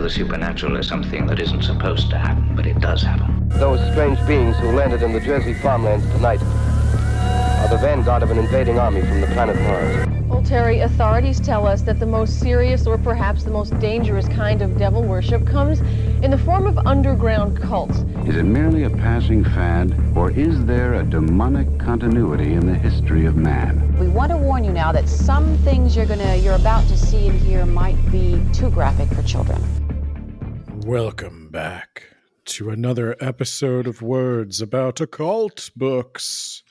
the supernatural is something that isn't supposed to happen, but it does happen. Those strange beings who landed in the Jersey farmlands tonight are the vanguard of an invading army from the planet Mars. Well, Terry, authorities tell us that the most serious or perhaps the most dangerous kind of devil worship comes in the form of underground cults. Is it merely a passing fad, or is there a demonic continuity in the history of man? We want to warn you now that some things you're about to see and hear might be too graphic for children. Welcome back to another episode of Words About Occult Books.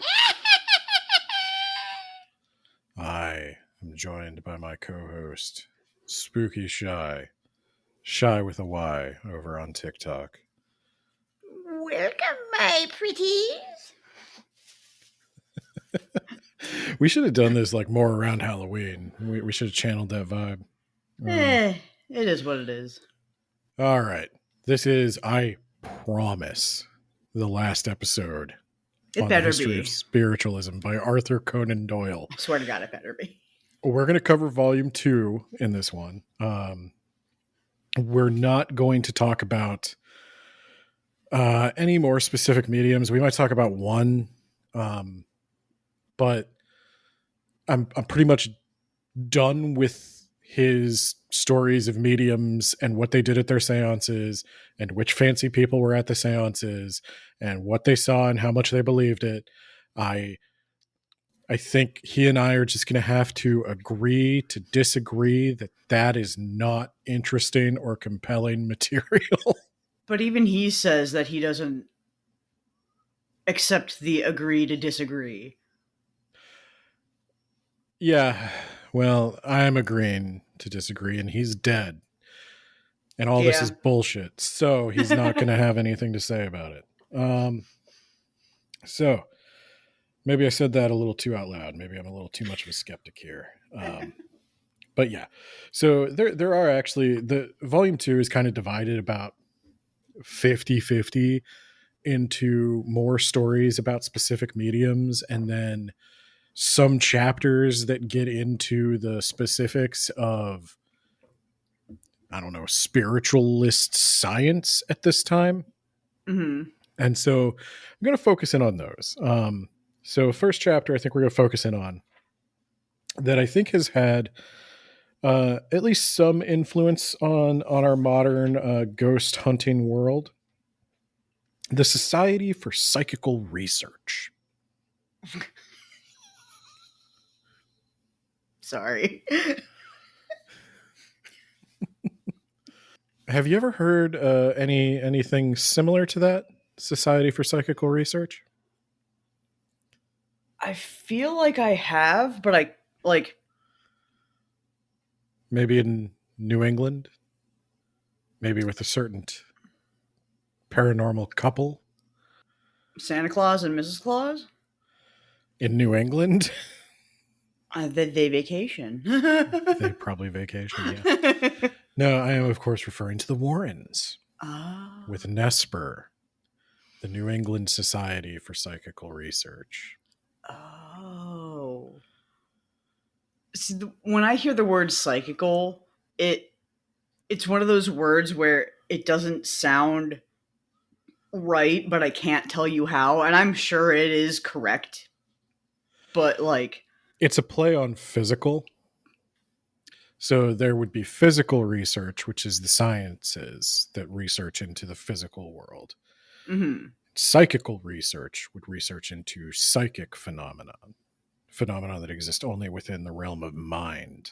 I am joined by my co-host, Spooky Shy with a Y over on TikTok. Welcome, my pretties. We should have done this like more around Halloween. We should have channeled that vibe. It is what it is. All right. This is, I promise, the last episode It on better the history be. of Spiritualism by Arthur Conan Doyle. I swear to God, it better be. We're going to cover volume 2 in this one. We're not going to talk about any more specific mediums. We might talk about one, but I'm pretty much done with his stories of mediums and what they did at their seances and which fancy people were at the seances and what they saw and how much they believed it. I think he and I are just going to have to agree to disagree that is not interesting or compelling material. But even he says that he doesn't accept the agree to disagree. Yeah, well, I'm agreeing to disagree, and he's dead. And all this is bullshit, so he's not going to have anything to say about it. So maybe I said that a little too out loud. Maybe I'm a little too much of a skeptic here. But yeah, so there are actually, the volume 2 is kind of divided about 50-50 into more stories about specific mediums and then some chapters that get into the specifics of, I don't know, spiritualist science at this time. Mm-hmm. And so I'm going to focus in on those. So first chapter, I think we're going to focus in on that I think has had at least some influence on our modern ghost hunting world. The Society for Psychical Research. Sorry. Have you ever heard anything similar to that? Society for Psychical Research? I feel like I have, but I like Maybe in New England? Maybe with a certain paranormal couple? Santa Claus and Mrs. Claus? In New England? They vacation. They probably vacation, yeah. No, I am, of course, referring to the Warrens. Oh. With NESPR, the New England Society for Psychical Research. Oh. See, when I hear the word psychical, it's one of those words where it doesn't sound right, but I can't tell you how, and I'm sure it is correct. But like, it's a play on physical. So there would be physical research, which is the sciences that research into the physical world. mm-hmm. Psychical research would research into psychic phenomena that exist only within the realm of mind.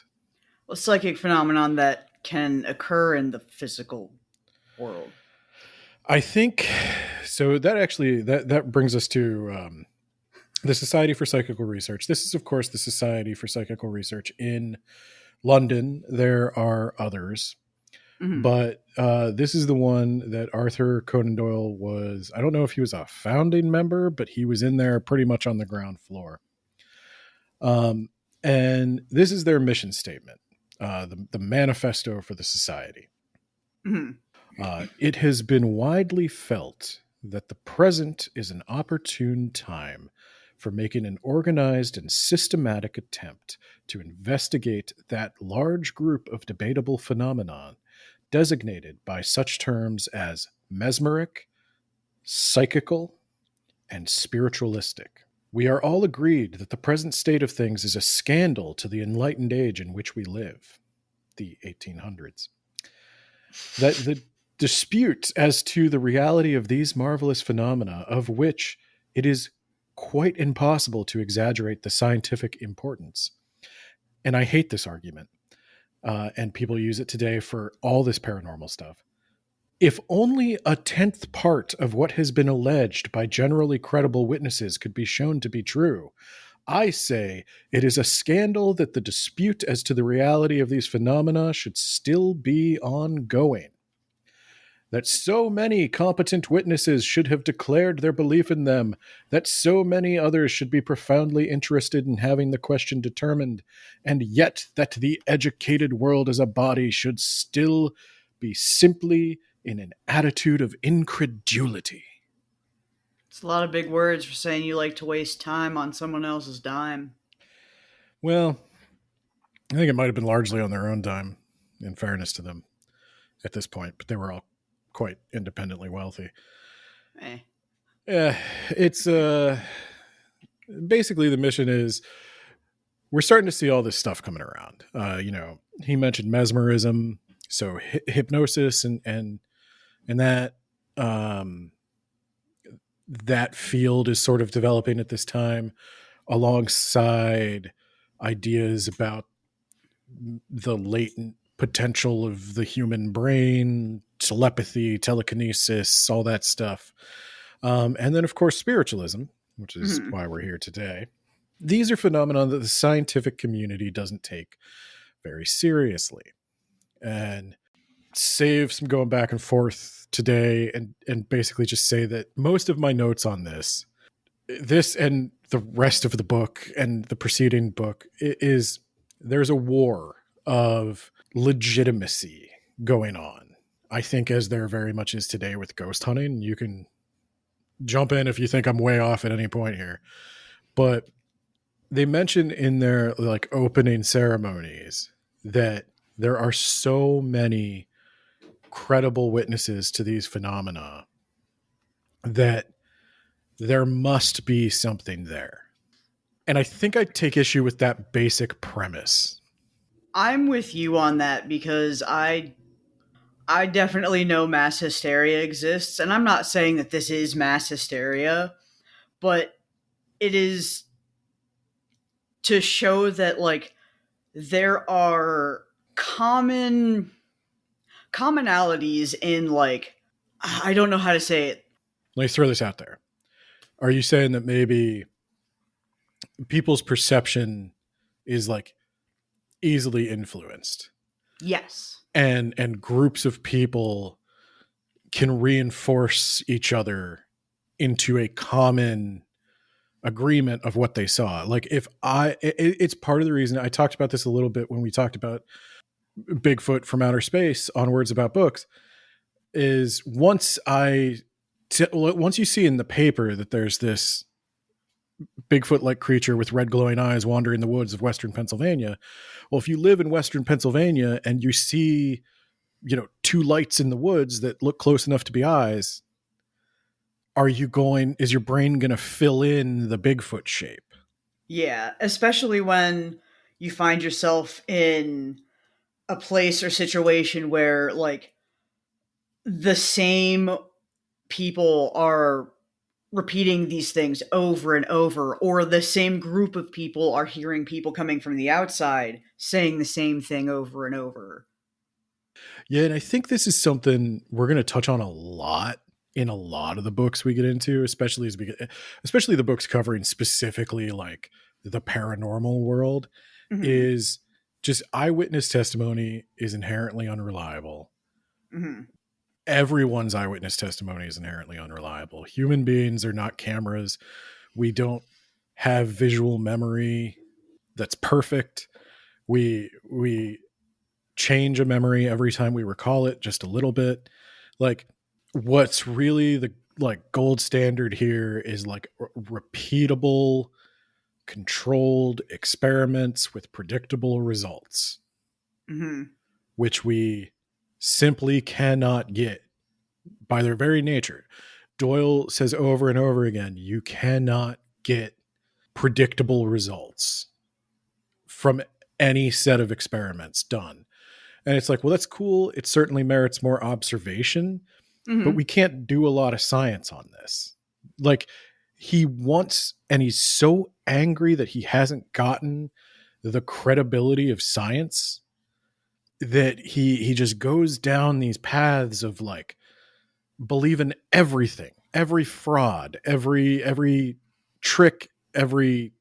A psychic phenomenon that can occur in the physical world. I think so. That actually that brings us to the Society for Psychical Research. This is, of course, the Society for Psychical Research in London. There are others. Mm-hmm. But this is the one that Arthur Conan Doyle was, I don't know if he was a founding member, but he was in there pretty much on the ground floor. And this is their mission statement, the manifesto for the society. Mm-hmm. It has been widely felt that the present is an opportune time for making an organized and systematic attempt to investigate that large group of debatable phenomenon designated by such terms as mesmeric, psychical, and spiritualistic. We are all agreed that the present state of things is a scandal to the enlightened age in which we live, the 1800s. That the dispute as to the reality of these marvelous phenomena, of which it is quite impossible to exaggerate the scientific importance. And I hate this argument, and people use it today for all this paranormal stuff. If only a 10th part of what has been alleged by generally credible witnesses could be shown to be true, I say it is a scandal that the dispute as to the reality of these phenomena should still be ongoing. That so many competent witnesses should have declared their belief in them, that so many others should be profoundly interested in having the question determined, and yet that the educated world as a body should still be simply in an attitude of incredulity. It's a lot of big words for saying you like to waste time on someone else's dime. Well, I think it might have been largely on their own dime, in fairness to them at this point, but they were all quite independently wealthy. It's basically the mission is we're starting to see all this stuff coming around. He mentioned mesmerism, so hypnosis and that that field is sort of developing at this time alongside ideas about the latent potential of the human brain, telepathy, telekinesis, all that stuff. And then, of course, spiritualism, which is why we're here today. These are phenomena that the scientific community doesn't take very seriously. And save some going back and forth today and basically just say that most of my notes on this and the rest of the book and the preceding book is there's a war of legitimacy going on. I think as there very much is today with ghost hunting. You can jump in if you think I'm way off at any point here. But they mention in their opening ceremonies that there are so many credible witnesses to these phenomena that there must be something there. And I think I take issue with that basic premise. I'm with you on that because I definitely know mass hysteria exists, and I'm not saying that this is mass hysteria, but it is to show that there are commonalities in I don't know how to say it. Let me throw this out there. Are you saying that maybe people's perception is easily influenced? Yes. And groups of people can reinforce each other into a common agreement of what they saw. It's part of the reason I talked about this a little bit when we talked about Bigfoot from Outer Space on Words About Books, is once you see in the paper that there's this Bigfoot-like creature with red glowing eyes wandering the woods of Western Pennsylvania. Well, if you live in Western Pennsylvania and you see, two lights in the woods that look close enough to be eyes, is your brain going to fill in the Bigfoot shape? Yeah, especially when you find yourself in a place or situation where the same people are repeating these things over and over, or the same group of people are hearing people coming from the outside saying the same thing over and over. Yeah, and I think this is something we're going to touch on a lot in a lot of the books we get into, especially the books covering specifically the paranormal world, is just eyewitness testimony is inherently unreliable. Mm-hmm. Everyone's eyewitness testimony is inherently unreliable. Human beings are not cameras. We don't have visual memory that's perfect. We change a memory every time we recall it just a little bit. What's really the gold standard here is repeatable, controlled experiments with predictable results, which we simply cannot get, by their very nature. Doyle says over and over again, you cannot get predictable results from any set of experiments done. And it's like, well, that's cool. It certainly merits more observation, but we can't do a lot of science on this. Like, he wants, and he's so angry that he hasn't gotten the credibility of science, that he just goes down these paths of like, believe in everything, every fraud, every trick, every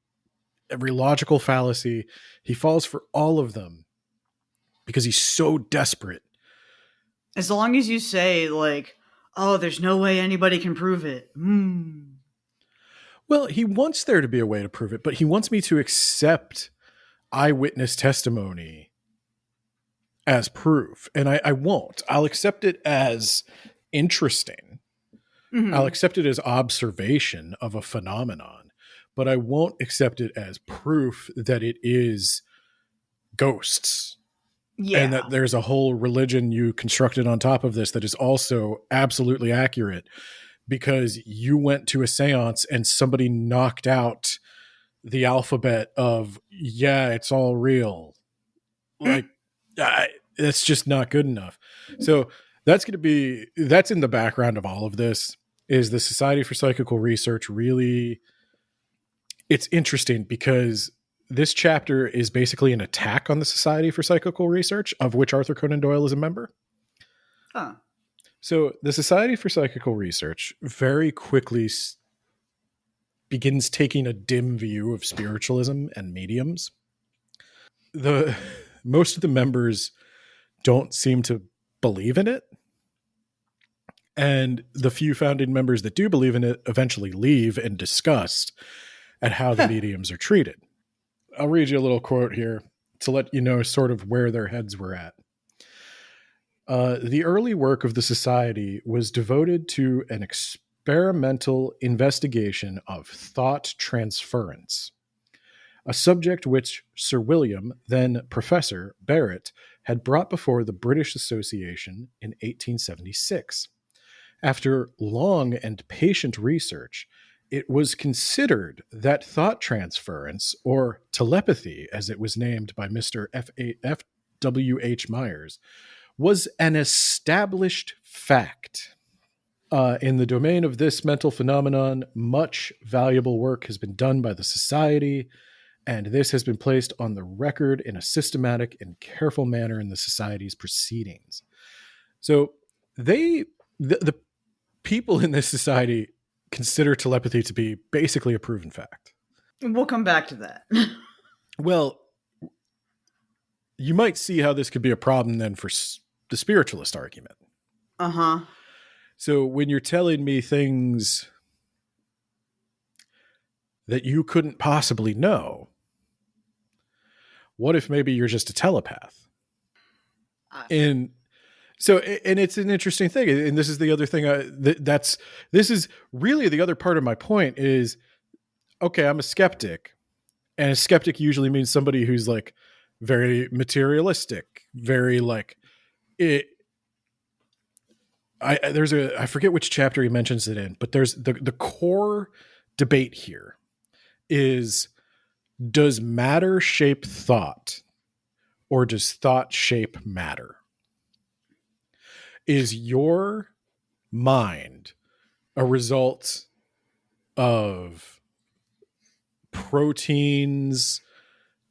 logical fallacy. He falls for all of them because he's so desperate. As long as you say, like, oh, there's no way anybody can prove it. Well, he wants there to be a way to prove it, but he wants me to accept eyewitness testimony as proof. And I won't. I'll accept it as interesting. I'll accept it as observation of a phenomenon, but I won't accept it as proof that it is ghosts. Yeah. And that there's a whole religion you constructed on top of this that is also absolutely accurate because you went to a seance and somebody knocked out the alphabet of, yeah, it's all real. Like, that's just not good enough. So that's in the background of all of this. Is the Society for Psychical Research really, it's interesting because this chapter is basically an attack on the Society for Psychical Research, of which Arthur Conan Doyle is a member. Huh. So the Society for Psychical Research very quickly begins taking a dim view of spiritualism and mediums. Most of the members don't seem to believe in it. And the few founding members that do believe in it eventually leave in disgust at how the mediums are treated. I'll read you a little quote here to let you know sort of where their heads were at. The early work of the society was devoted to an experimental investigation of thought transference, a subject which Sir William, then Professor Barrett, had brought before the British Association in 1876. After long and patient research, it was considered that thought transference, or telepathy, as it was named by Mr. F. W. H. Myers, was an established fact. In the domain of this mental phenomenon, much valuable work has been done by the Society, and this has been placed on the record in a systematic and careful manner in the Society's proceedings. So the people in this society consider telepathy to be basically a proven fact. We'll come back to that. Well, you might see how this could be a problem then for the spiritualist argument. Uh-huh. So when you're telling me things that you couldn't possibly know, what if maybe you're just a telepath? And it's an interesting thing. And this is the other thing this is really the other part of my point is, okay, I'm a skeptic, and a skeptic usually means somebody who's like very materialistic, very like it. I forget which chapter he mentions it in, but there's the core debate here is, does matter shape thought, or does thought shape matter? Is your mind a result of proteins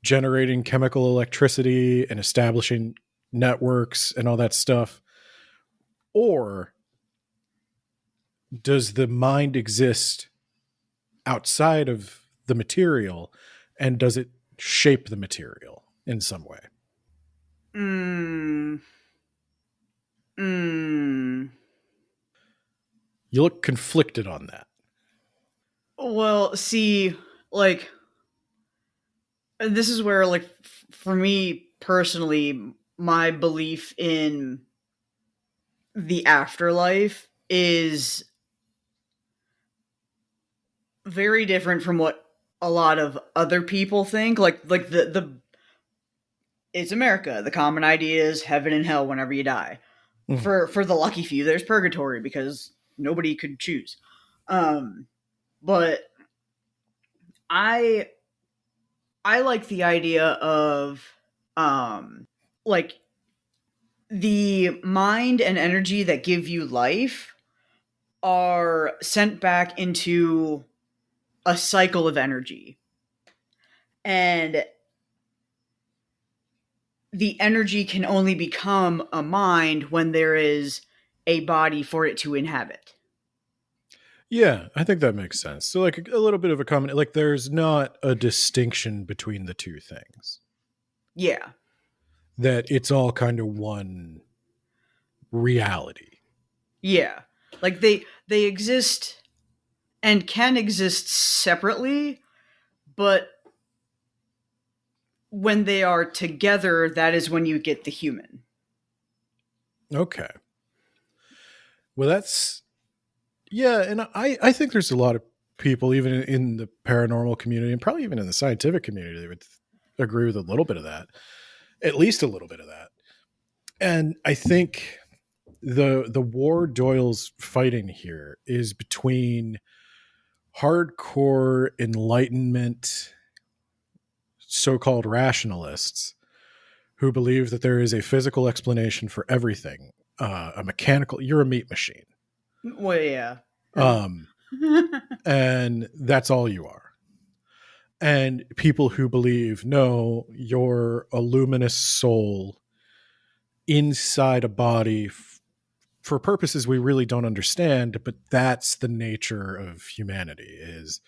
generating chemical electricity and establishing networks and all that stuff? Or does the mind exist outside of the material, and does it shape the material in some way? You look conflicted on that. Well, see, like, this is where, like, for me personally, my belief in the afterlife is very different from what a lot of other people think. Like the it's America. The common idea is heaven and hell whenever you die. For the lucky few, there's purgatory because nobody could choose. But I like the idea of like the mind and energy that give you life are sent back into a cycle of energy. And the energy can only become a mind when there is a body for it to inhabit. Yeah, I think that makes sense. So like a little bit of a comment, like there's not a distinction between the two things. Yeah. That it's all kind of one reality. Yeah. Like they exist and can exist separately, but when they are together, that is when you get the human. Okay. Well, that's, yeah, and I think there's a lot of people, even in the paranormal community, and probably even in the scientific community, that would agree with a little bit of that, at least a little bit of that. And I think the war Doyle's fighting here is between hardcore Enlightenment so-called rationalists who believe that there is a physical explanation for everything, a mechanical, you're a meat machine. Well, yeah. And that's all you are. And people who believe, no, you're a luminous soul inside a body for purposes we really don't understand, but that's the nature of humanity, is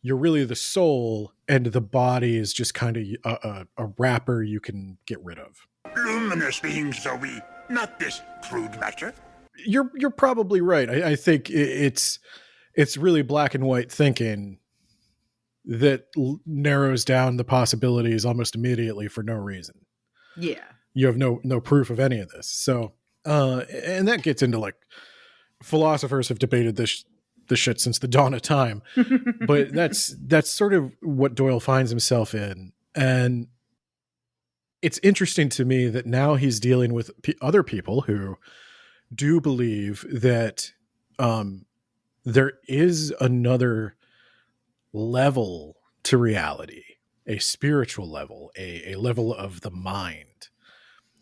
you're really the soul and the body is just kind of a wrapper you can get rid of. Luminous beings, Zoe, not this crude matter. You're probably right. I think it's really black and white thinking that narrows down the possibilities almost immediately for no reason. Yeah. You have no proof of any of this. So, and that gets into like philosophers have debated this shit since the dawn of time, but that's sort of what Doyle finds himself in. And it's interesting to me that now he's dealing with other people who do believe that there is another level to reality, a spiritual level, a level of the mind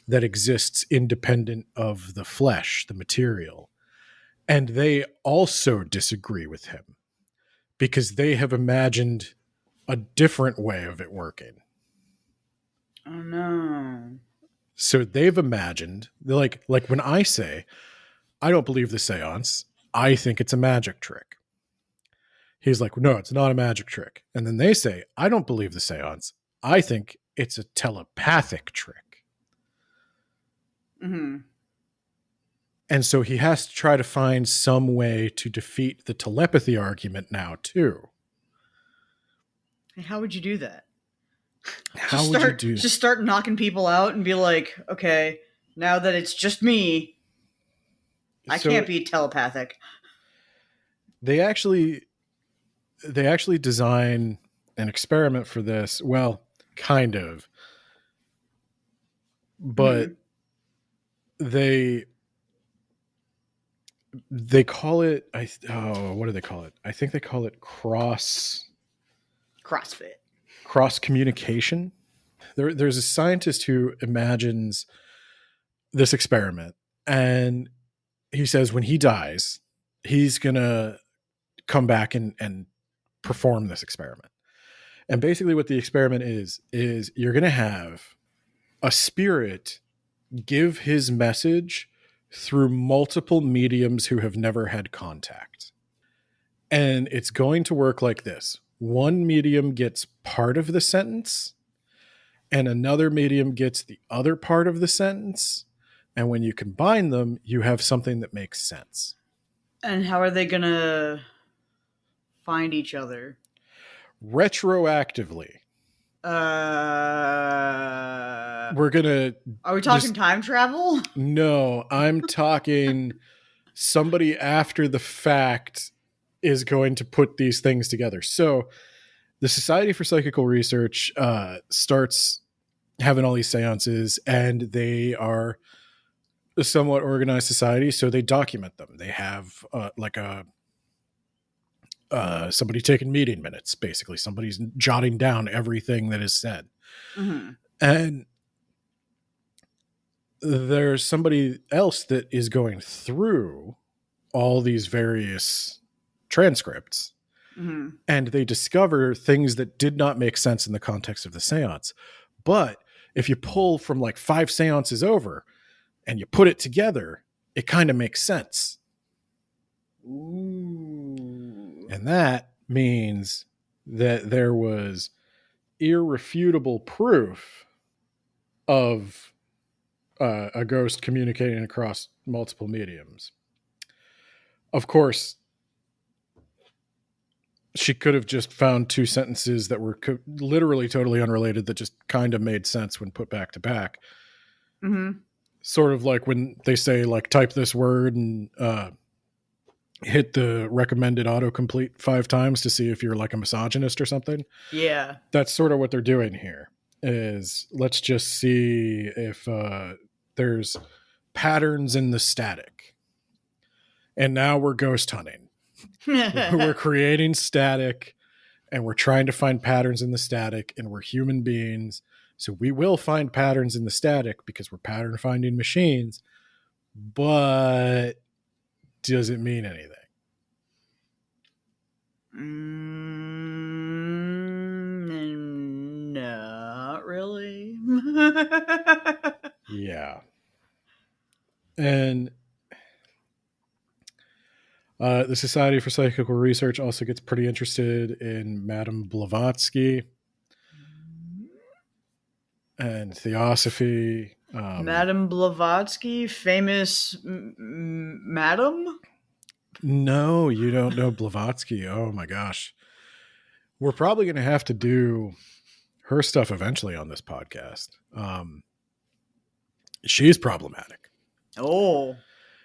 that exists independent of the flesh, the material. And they also disagree with him because they have imagined a different way of it working. Oh no. So they've imagined, like when I say, I don't believe the seance, I think it's a magic trick. He's like, no, it's not a magic trick. And then they say, I don't believe the seance, I think it's a telepathic trick. Mm-hmm. And so he has to try to find some way to defeat the telepathy argument now, too. Hey, how would you do that? How would you do? Just start knocking people out and be like, okay, now that it's just me, I can't be telepathic. They actually design an experiment for this. Well, kind of. But they call it, what do they call it? I think they call it CrossFit. Cross communication. There's a scientist who imagines this experiment, and he says when he dies, he's gonna come back and perform this experiment. And basically what the experiment is you're gonna have a spirit give his message through multiple mediums who have never had contact. And it's going to work like this. One medium gets part of the sentence, and another medium gets the other part of the sentence. And when you combine them, you have something that makes sense. And how are they going to find each other? Retroactively. We're going to... Are we talking time travel? No, I'm talking somebody after the fact is going to put these things together. So the Society for Psychical Research starts having all these seances, and they are a somewhat organized society, so they document them. They have somebody taking meeting minutes, basically. Somebody's jotting down everything that is said. Mm-hmm. And there's somebody else that is going through all these various transcripts, Mm-hmm. and they discover things that did not make sense in the context of the seance. But if you pull from like 5 seances over and you put it together, it kind of makes sense. Ooh. And that means that there was irrefutable proof of a ghost communicating across multiple mediums. Of course, she could have just found 2 sentences that were literally totally unrelated that just kind of made sense when put back to back. Mm-hmm. Sort of like when they say, like, type this word and hit the recommended autocomplete 5 times to see if you're like a misogynist or something. Yeah. That's sort of what they're doing here. Is let's just see if there's patterns in the static. And now we're ghost hunting. We're creating static, and we're trying to find patterns in the static, and we're human beings. So we will find patterns in the static because we're pattern finding machines. But does it mean anything? Not really. Yeah. And the Society for Psychical Research also gets pretty interested in Madame Blavatsky and theosophy. Madame Blavatsky, famous madam? No, you don't know Blavatsky. Oh my gosh. We're probably going to have to do her stuff eventually on this podcast. She's problematic. Oh.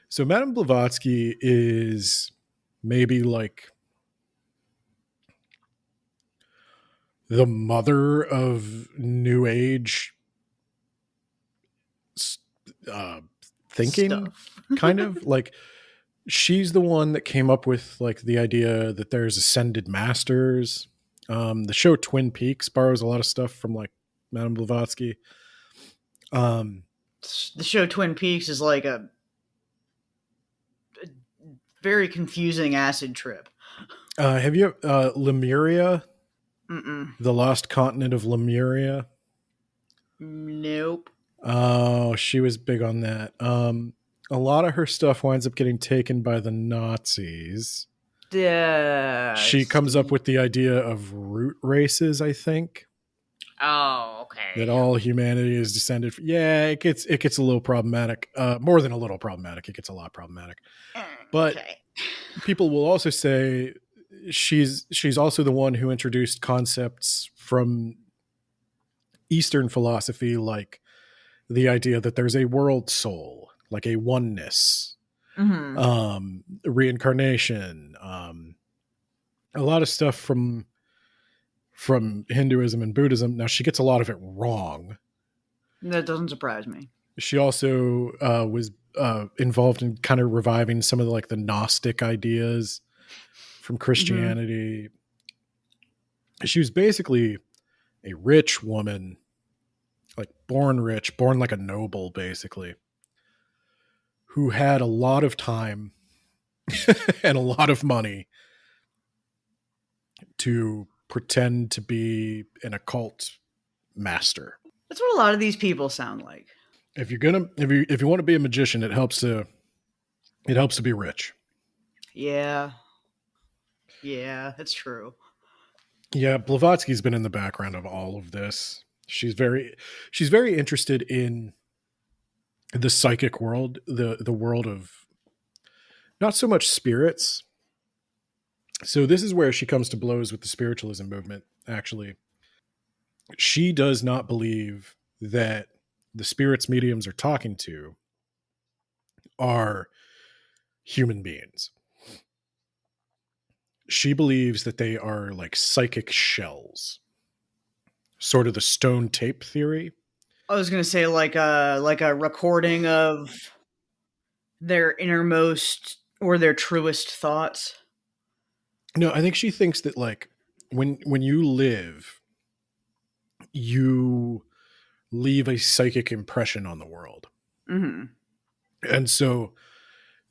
So Madame Blavatsky is maybe like the mother of New Age thinking, Stuff. kind of. Like, she's the one that came up with like the idea that there's ascended masters. The show Twin Peaks borrows a lot of stuff from like Madame Blavatsky. The show Twin Peaks is like a very confusing acid trip. Have you Lemuria? Mm-mm. The Lost Continent of Lemuria? Nope. Oh, she was big on that. A lot of her stuff winds up getting taken by the Nazis. She comes up with the idea of root races, I think. Oh, okay. That all humanity is descended from. Yeah, it gets a little problematic. More than a little problematic. It gets a lot problematic. But okay. People will also say she's also the one who introduced concepts from Eastern philosophy, like the idea that there's a world soul, like a oneness, reincarnation, a lot of stuff from Hinduism and Buddhism. Now, she gets a lot of it wrong. That doesn't surprise me. She also was involved in kind of reviving some of the Gnostic ideas from Christianity. She was basically a rich woman, like born rich, born like a noble, basically, who had a lot of time and a lot of money to pretend to be an occult master. That's what a lot of these people sound like. If you want to be a magician, it helps to be rich. Yeah, that's true. Yeah, Blavatsky's been in the background of all of this. She's very interested in the psychic world, the world of not so much spirits. So this is where she comes to blows with the spiritualism movement, actually. She does not believe that the spirits mediums are talking to are human beings. She believes that they are like psychic shells, sort of the stone tape theory. I was gonna say like a recording of. their innermost or their truest thoughts. No, I think she thinks that like when you live, you leave a psychic impression on the world. Mm-hmm. And so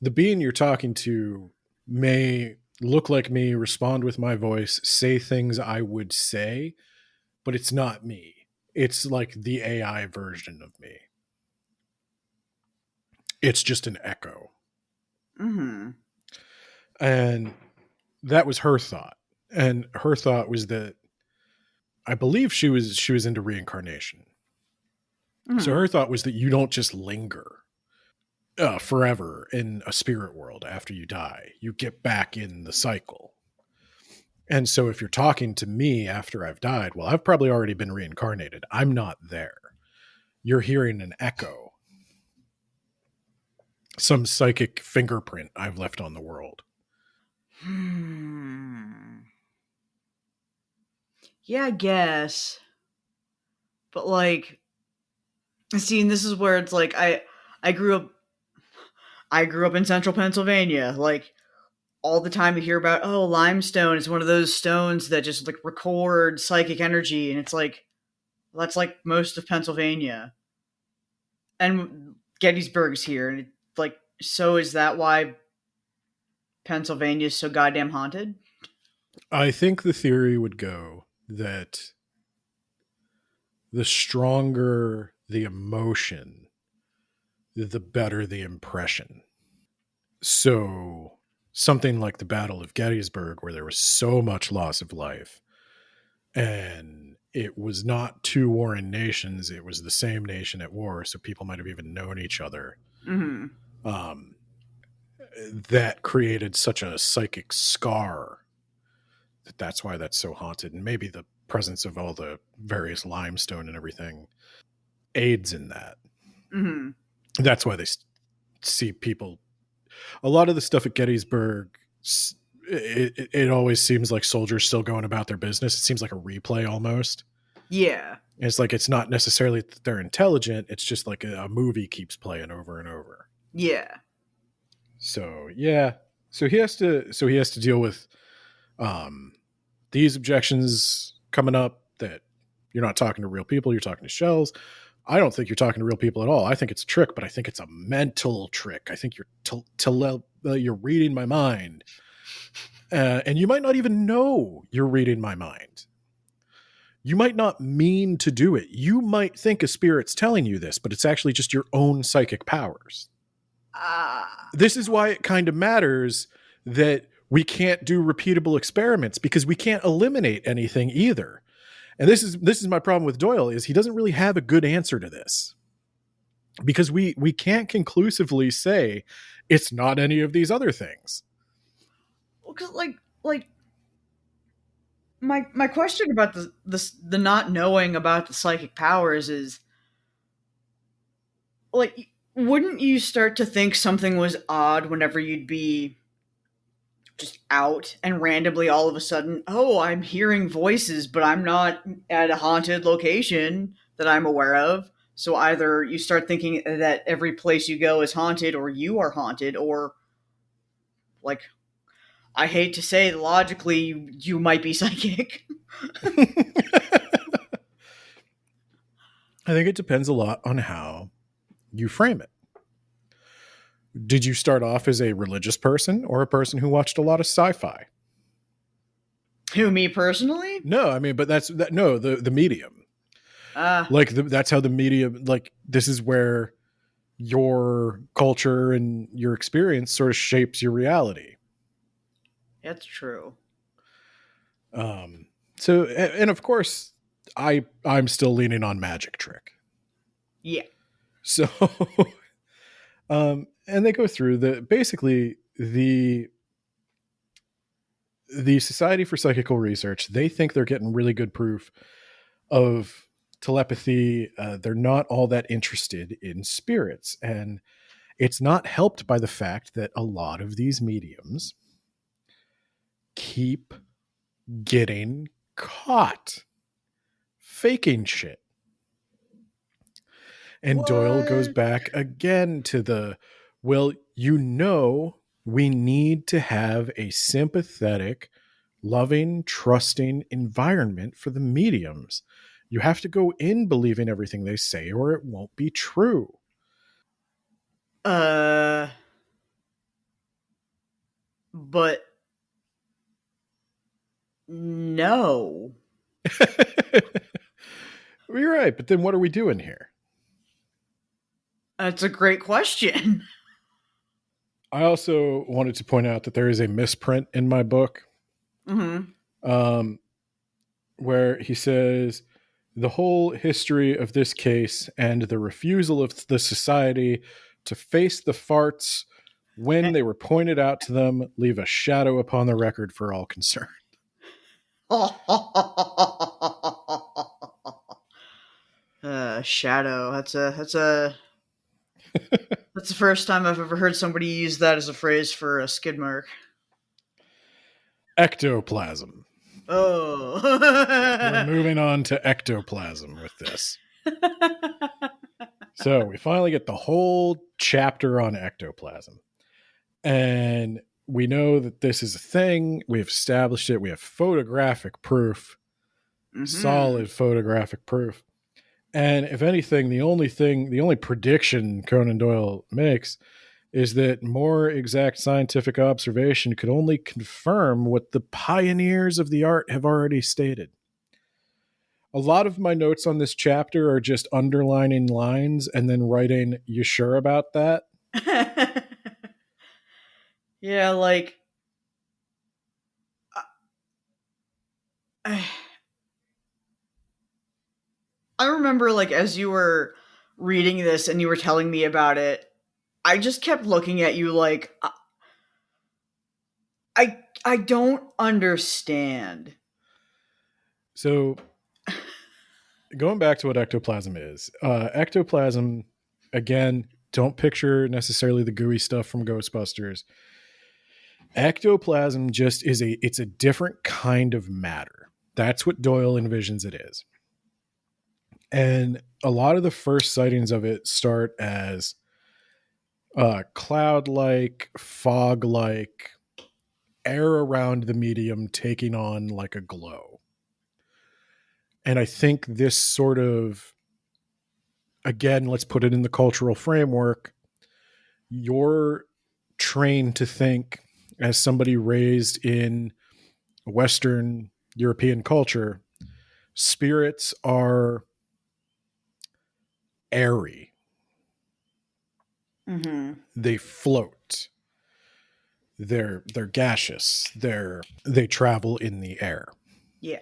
the being you're talking to may look like me, respond with my voice, say things I would say, but it's not me. It's like the AI version of me. It's just an echo. Mm-hmm. And that was her thought. And her thought was that I believe she was into reincarnation. Mm-hmm. So her thought was that you don't just linger forever in a spirit world after you die. You get back in the cycle. And so if you're talking to me after I've died, well, I've probably already been reincarnated. I'm not there. You're hearing an echo. Some psychic fingerprint I've left on the world. Yeah, I guess. But like, see, and this is where it's like I grew up in central Pennsylvania. Like all the time you hear about, oh, limestone is one of those stones that just like record psychic energy, and it's like, well, that's like most of Pennsylvania. And Gettysburg's here, and like, so is that why Pennsylvania is so goddamn haunted? I think the theory would go that the stronger the emotion, the better the impression. So something like the Battle of Gettysburg, where there was so much loss of life, and it was not two warring nations, it was the same nation at war, so people might have even known each other. Mm-hmm. That created such a psychic scar that's why that's so haunted. And maybe the presence of all the various limestone and everything aids in that. Mm-hmm. That's why they see people. A lot of the stuff at Gettysburg, it always seems like soldiers still going about their business. It seems like a replay almost. Yeah. It's like it's not necessarily that they're intelligent. It's just like a movie keeps playing over and over. Yeah. So yeah. So he has to deal with these objections coming up that you're not talking to real people, you're talking to shells. I don't think you're talking to real people at all. I think it's a trick, but I think it's a mental trick. I think you're reading my mind. And you might not even know you're reading my mind. You might not mean to do it. You might think a spirit's telling you this, but it's actually just your own psychic powers. This is why it kind of matters that we can't do repeatable experiments, because we can't eliminate anything either. And this is my problem with Doyle, is he doesn't really have a good answer to this, because we can't conclusively say it's not any of these other things. Well, because like my question about the not knowing about the psychic powers is, like, wouldn't you start to think something was odd whenever you'd be just out and randomly all of a sudden, oh, I'm hearing voices, but I'm not at a haunted location that I'm aware of. So either you start thinking that every place you go is haunted, or you are haunted, or, like, I hate to say, logically, you might be psychic. I think it depends a lot on how you frame it. Did you start off as a religious person or a person who watched a lot of sci-fi? Who, me personally? No, I mean, but the medium. That's how the medium, like, this is where your culture and your experience sort of shapes your reality. That's true. So, and of course, I'm still leaning on magic trick. Yeah. So, and they go through basically the Society for Psychical Research. They think they're getting really good proof of telepathy. They're not all that interested in spirits, and it's not helped by the fact that a lot of these mediums keep getting caught faking shit. And what? Doyle goes back again to well, you know, we need to have a sympathetic, loving, trusting environment for the mediums. You have to go in believing everything they say, or it won't be true. But no. You're right, but then what are we doing here? That's a great question. I also wanted to point out that there is a misprint in my book, where he says the whole history of this case and the refusal of the society to face the farts when they were pointed out to them leave a shadow upon the record for all concerned. Shadow. That's the first time I've ever heard somebody use that as a phrase for a skid mark. Ectoplasm. Oh. We're moving on to ectoplasm with this. So we finally get the whole chapter on ectoplasm. And we know that this is a thing. We've established it. We have photographic proof, solid photographic proof. And if anything, the only prediction Conan Doyle makes is that more exact scientific observation could only confirm what the pioneers of the art have already stated. A lot of my notes on this chapter are just underlining lines and then writing, "You sure about that?" Yeah, like I remember, like, as you were reading this and you were telling me about it, I just kept looking at you like, I don't understand. So, going back to what ectoplasm is, ectoplasm, again, don't picture necessarily the gooey stuff from Ghostbusters. Ectoplasm just it's a different kind of matter. That's what Doyle envisions it is. And a lot of the first sightings of it start as cloud-like, fog-like, air around the medium taking on like a glow. And I think this sort of, again, let's put it in the cultural framework. You're trained to think, as somebody raised in Western European culture, spirits are airy. They float. They're gaseous. They travel in the air. Yeah.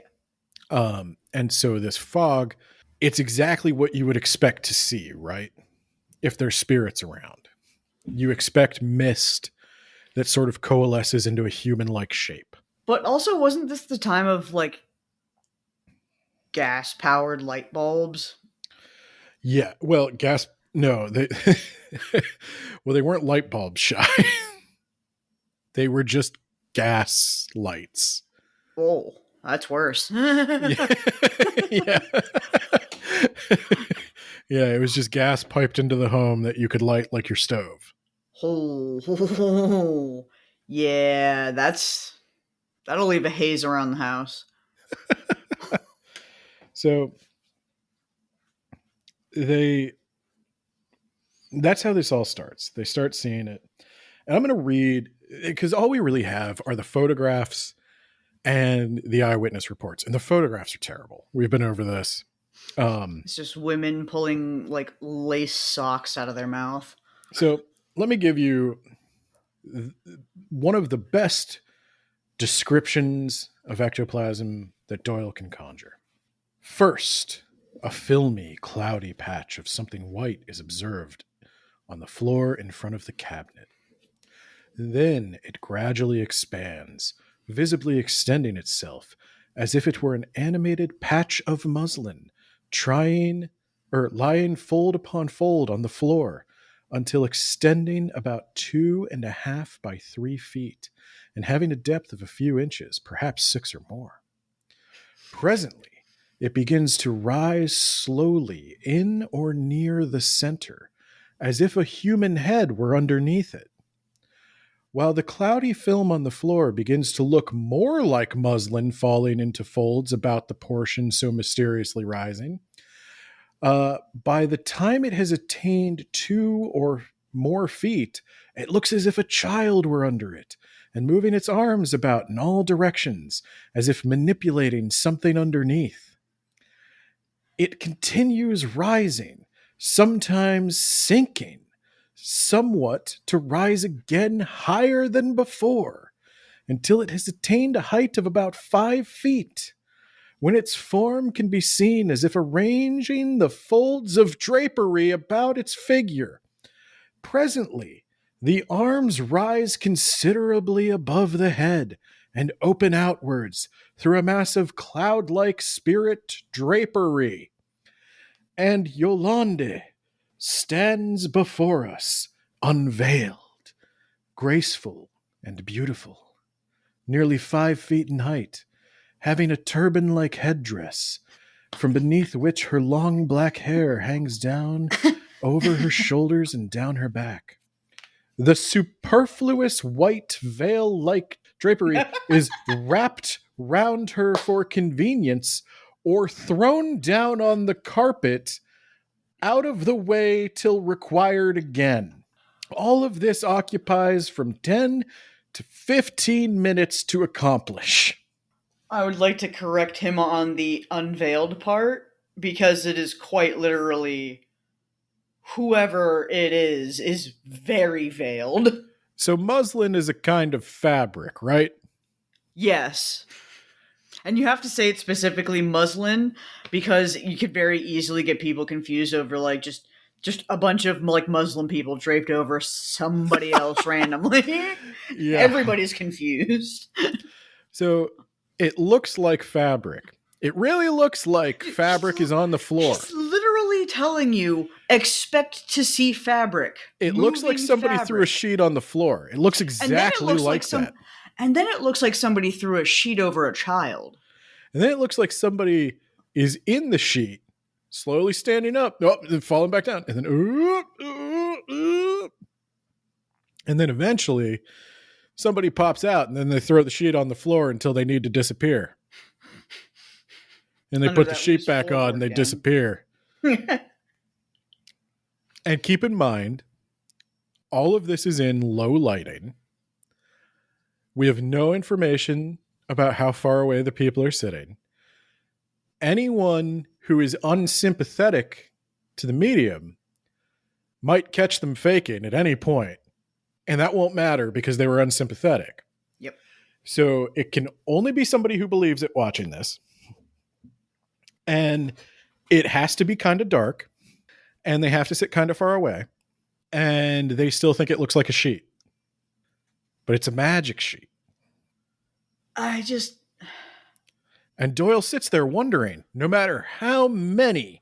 And so this fog, it's exactly what you would expect to see, right? If there's spirits around. You expect mist that sort of coalesces into a human-like shape. But also, wasn't this the time of, like, gas-powered light bulbs? Yeah, well, no, they well, they weren't light bulbs, Shy. They were just gas lights. Oh, that's worse. Yeah. Yeah, it was just gas piped into the home that you could light like your stove. Oh, yeah, that'll leave a haze around the house. So that's how this all starts. They start seeing it. And I'm going to read, because all we really have are the photographs and the eyewitness reports. And the photographs are terrible. We've been over this. It's just women pulling, like, lace socks out of their mouth. So let me give you one of the best descriptions of ectoplasm that Doyle can conjure. First, a filmy, cloudy patch of something white is observed on the floor in front of the cabinet. Then it gradually expands, visibly extending itself as if it were an animated patch of muslin, lying fold upon fold on the floor, until extending about 2.5 by 3 feet, and having a depth of a few inches, perhaps 6 or more. Presently, it begins to rise slowly in or near the center, as if a human head were underneath it. while the cloudy film on the floor begins to look more like muslin falling into folds about the portion so mysteriously rising. By the time it has attained 2 or more feet, it looks as if a child were under it, and moving its arms about in all directions, as if manipulating something underneath. It continues rising, sometimes sinking, somewhat to rise again higher than before, until it has attained a height of about 5 feet, when its form can be seen as if arranging the folds of drapery about its figure. Presently, the arms rise considerably above the head and open outwards through a mass of cloud-like spirit drapery. And Yolande stands before us, unveiled, graceful and beautiful, nearly 5 feet in height, having a turban-like headdress, from beneath which her long black hair hangs down over her shoulders and down her back. The superfluous white veil-like drapery is wrapped round her for convenience, or thrown down on the carpet out of the way till required again. All of this occupies from 10 to 15 minutes to accomplish. I would like to correct him on the unveiled part, because it is quite literally whoever it is very veiled. So muslin is a kind of fabric, right? Yes. And you have to say it specifically muslin, because you could very easily get people confused over like just a bunch of like Muslim people draped over somebody else randomly. Yeah. Everybody's confused. So it looks like fabric. It really looks like fabric is on the floor. It's literally telling you, expect to see fabric. It looks like somebody threw a sheet on the floor. It looks exactly like that. And then it looks like somebody threw a sheet over a child. And then it looks like somebody is in the sheet, slowly standing up, then falling back down, and then and then eventually somebody pops out, and then they throw the sheet on the floor until they need to disappear. And they put the sheet back on and they disappear. And keep in mind, all of this is in low lighting. We have no information about how far away the people are sitting. Anyone who is unsympathetic to the medium might catch them faking at any point, and that won't matter because they were unsympathetic. Yep. So it can only be somebody who believes it watching this. And it has to be kind of dark, and they have to sit kind of far away, and they still think it looks like a sheet. But it's a magic sheet. And Doyle sits there wondering, no matter how many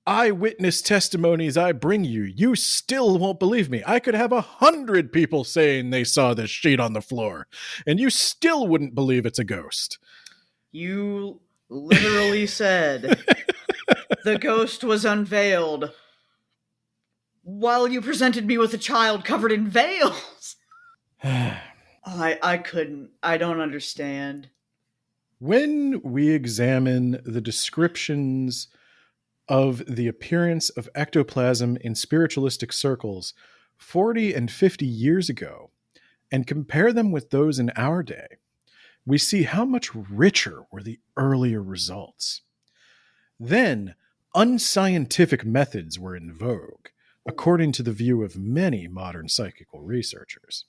eyewitness testimonies I bring you, you still won't believe me. I could have 100 people saying they saw this sheet on the floor, and you still wouldn't believe it's a ghost. You literally said the ghost was unveiled while you presented me with a child covered in veils. I couldn't. I don't understand. When we examine the descriptions of the appearance of ectoplasm in spiritualistic circles 40 and 50 years ago and compare them with those in our day, we see how much richer were the earlier results. Then, unscientific methods were in vogue, according to the view of many modern psychical researchers.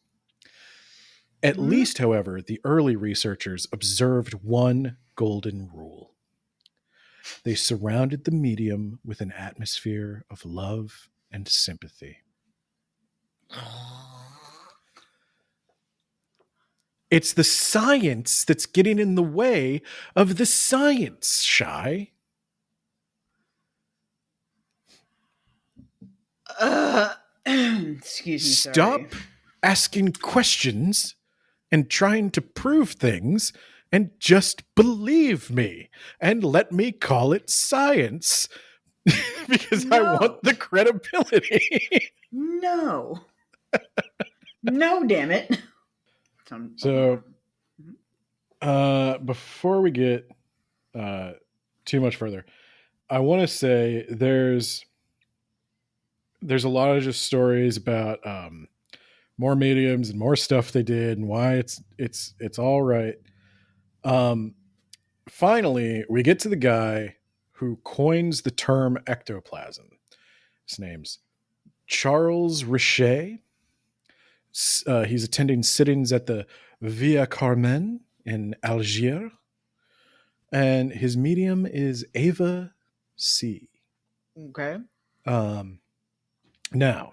At least, however, the early researchers observed one golden rule. They surrounded the medium with an atmosphere of love and sympathy. It's the science that's getting in the way of the science, Shy. Excuse me. Stop asking questions and trying to prove things, and just believe me and let me call it science because I want the credibility. No. No, damn it. So, before we get too much further, I want to say there's a lot of just stories about more mediums and more stuff they did and why it's all right. Finally, we get to the guy who coins the term ectoplasm. His name's Charles Richet. He's attending sittings at the Via Carmen in Algiers. And his medium is Ava C. Okay. Now,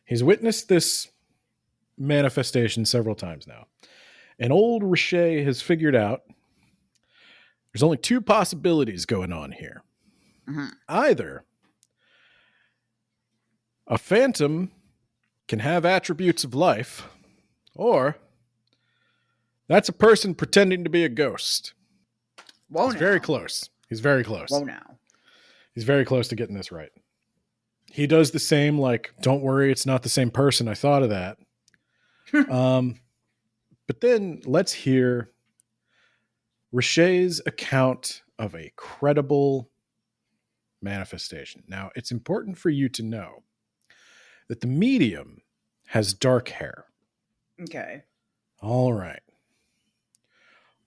he's witnessed this manifestation several times now. And old Richet has figured out there's only two possibilities going on here. Mm-hmm. Either a phantom can have attributes of life, or that's a person pretending to be a ghost. Whoa, He's very close. He's very close. Whoa, now. He's very close to getting this right. He does the same, like, don't worry, it's not the same person. I thought of that. But then let's hear Richet's account of a credible manifestation. Now, it's important for you to know that the medium has dark hair. Okay. All right.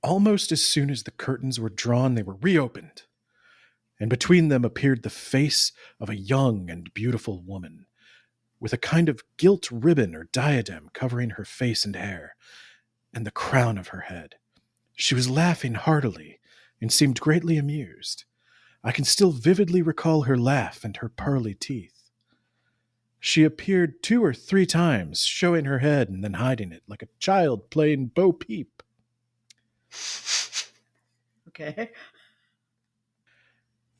Almost as soon as the curtains were drawn, they were reopened, and between them appeared the face of a young and beautiful woman, with a kind of gilt ribbon or diadem covering her face and hair, and the crown of her head. She was laughing heartily, and seemed greatly amused. I can still vividly recall her laugh and her pearly teeth. She appeared 2 or 3 times, showing her head and then hiding it, like a child playing Bo Peep. Okay.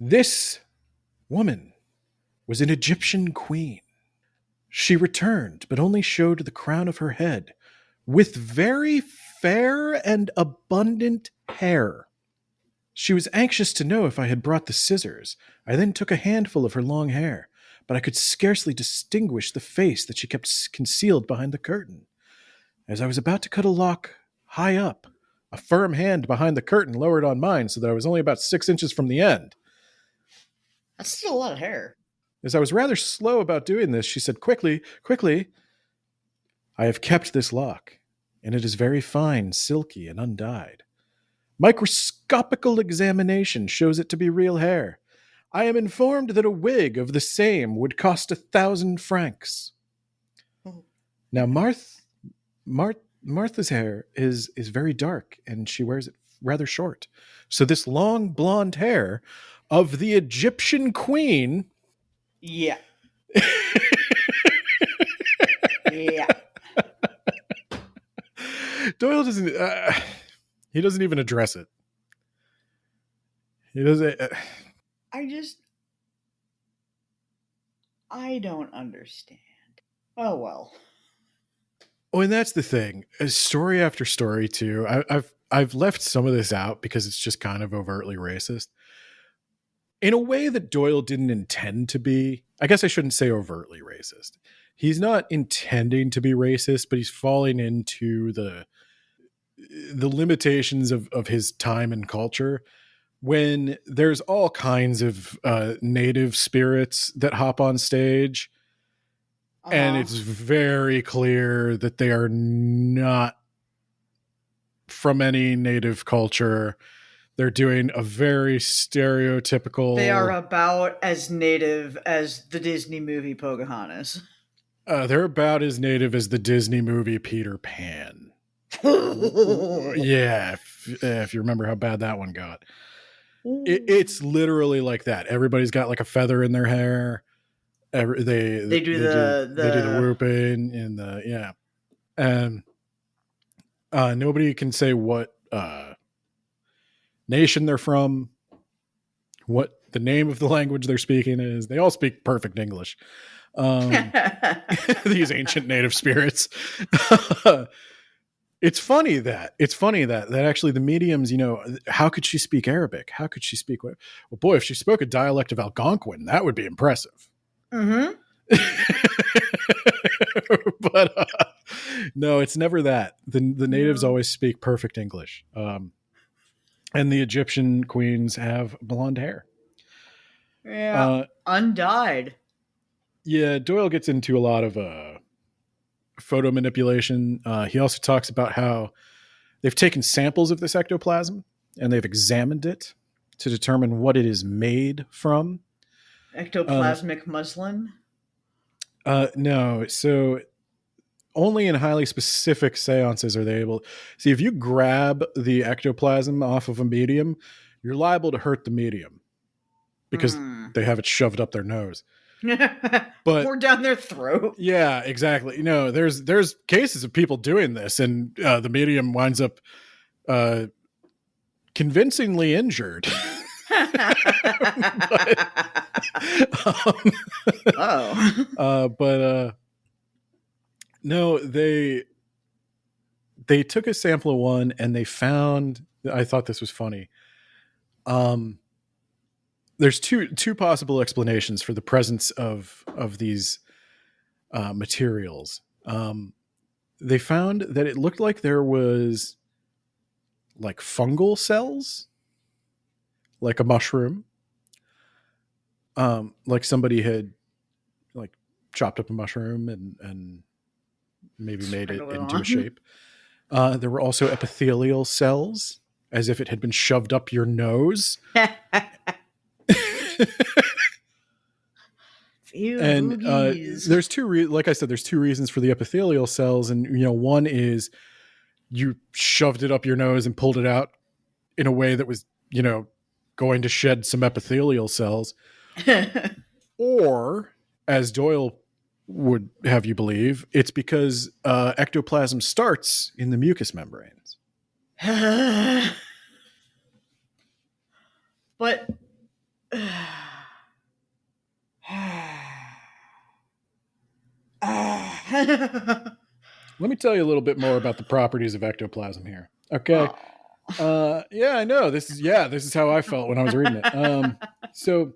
This woman was an Egyptian queen. She returned, but only showed the crown of her head, with very fair and abundant hair. She was anxious to know if I had brought the scissors. I then took a handful of her long hair, but I could scarcely distinguish the face that she kept concealed behind the curtain. As I was about to cut a lock high up, a firm hand behind the curtain lowered on mine so that I was only about 6 inches from the end. That's still a lot of hair. As I was rather slow about doing this, she said, quickly, I have kept this lock, and it is very fine, silky, and undyed. Microscopical examination shows it to be real hair. I am informed that a wig of the same would cost 1,000 francs. Oh. Now, Martha's hair is very dark, and she wears it rather short. So this long blonde hair of the Egyptian queen... Yeah. Yeah. Doyle doesn't... he doesn't even address it. He doesn't... I don't understand. Oh, well. Oh, and that's the thing. Story after story, too. I've left some of this out because it's just kind of overtly racist. In a way that Doyle didn't intend to be. I guess I shouldn't say overtly racist. He's not intending to be racist, but he's falling into the limitations of his time and culture. When there's all kinds of native spirits that hop on stage, and it's very clear that they are not from any native culture. They're doing a very stereotypical... They are about as native as the Disney movie Pocahontas. They're about as native as the Disney movie Peter Pan. Yeah, if you remember how bad that one got. It's literally like that. Everybody's got like a feather in their hair. They do the whooping and the and nobody can say what nation they're from, what the name of the language they're speaking is. They all speak perfect English. These ancient native spirits. It's funny that actually the mediums, how could she speak Arabic? How could she speak? Well, boy, if she spoke a dialect of Algonquin, that would be impressive. Mm-hmm. No, it's never that. The natives always speak perfect English. And the Egyptian queens have blonde hair. Yeah, undyed. Yeah, Doyle gets into a lot of photo manipulation. He also talks about how they've taken samples of this ectoplasm and they've examined it to determine what it is made from. Ectoplasmic muslin? No, so only in highly specific seances are they able. See, if you grab the ectoplasm off of a medium, you're liable to hurt the medium because they have it shoved up their nose. But or down their throat. Yeah, exactly. No, there's cases of people doing this, and the medium winds up convincingly injured. But no, they took a sample of one and they found. I thought this was funny. There's two possible explanations for the presence of these materials. They found that it looked like there was like fungal cells, like a mushroom, like somebody had like chopped up a mushroom and maybe made it into a shape. There were also epithelial cells, as if it had been shoved up your nose. And there's like I said, there's two reasons for the epithelial cells, and one is you shoved it up your nose and pulled it out in a way that was going to shed some epithelial cells, or as Doyle would have you believe, it's because ectoplasm starts in the mucous membranes. But let me tell you a little bit more about the properties of ectoplasm here. Okay. Yeah, I know. This is how I felt when I was reading it. So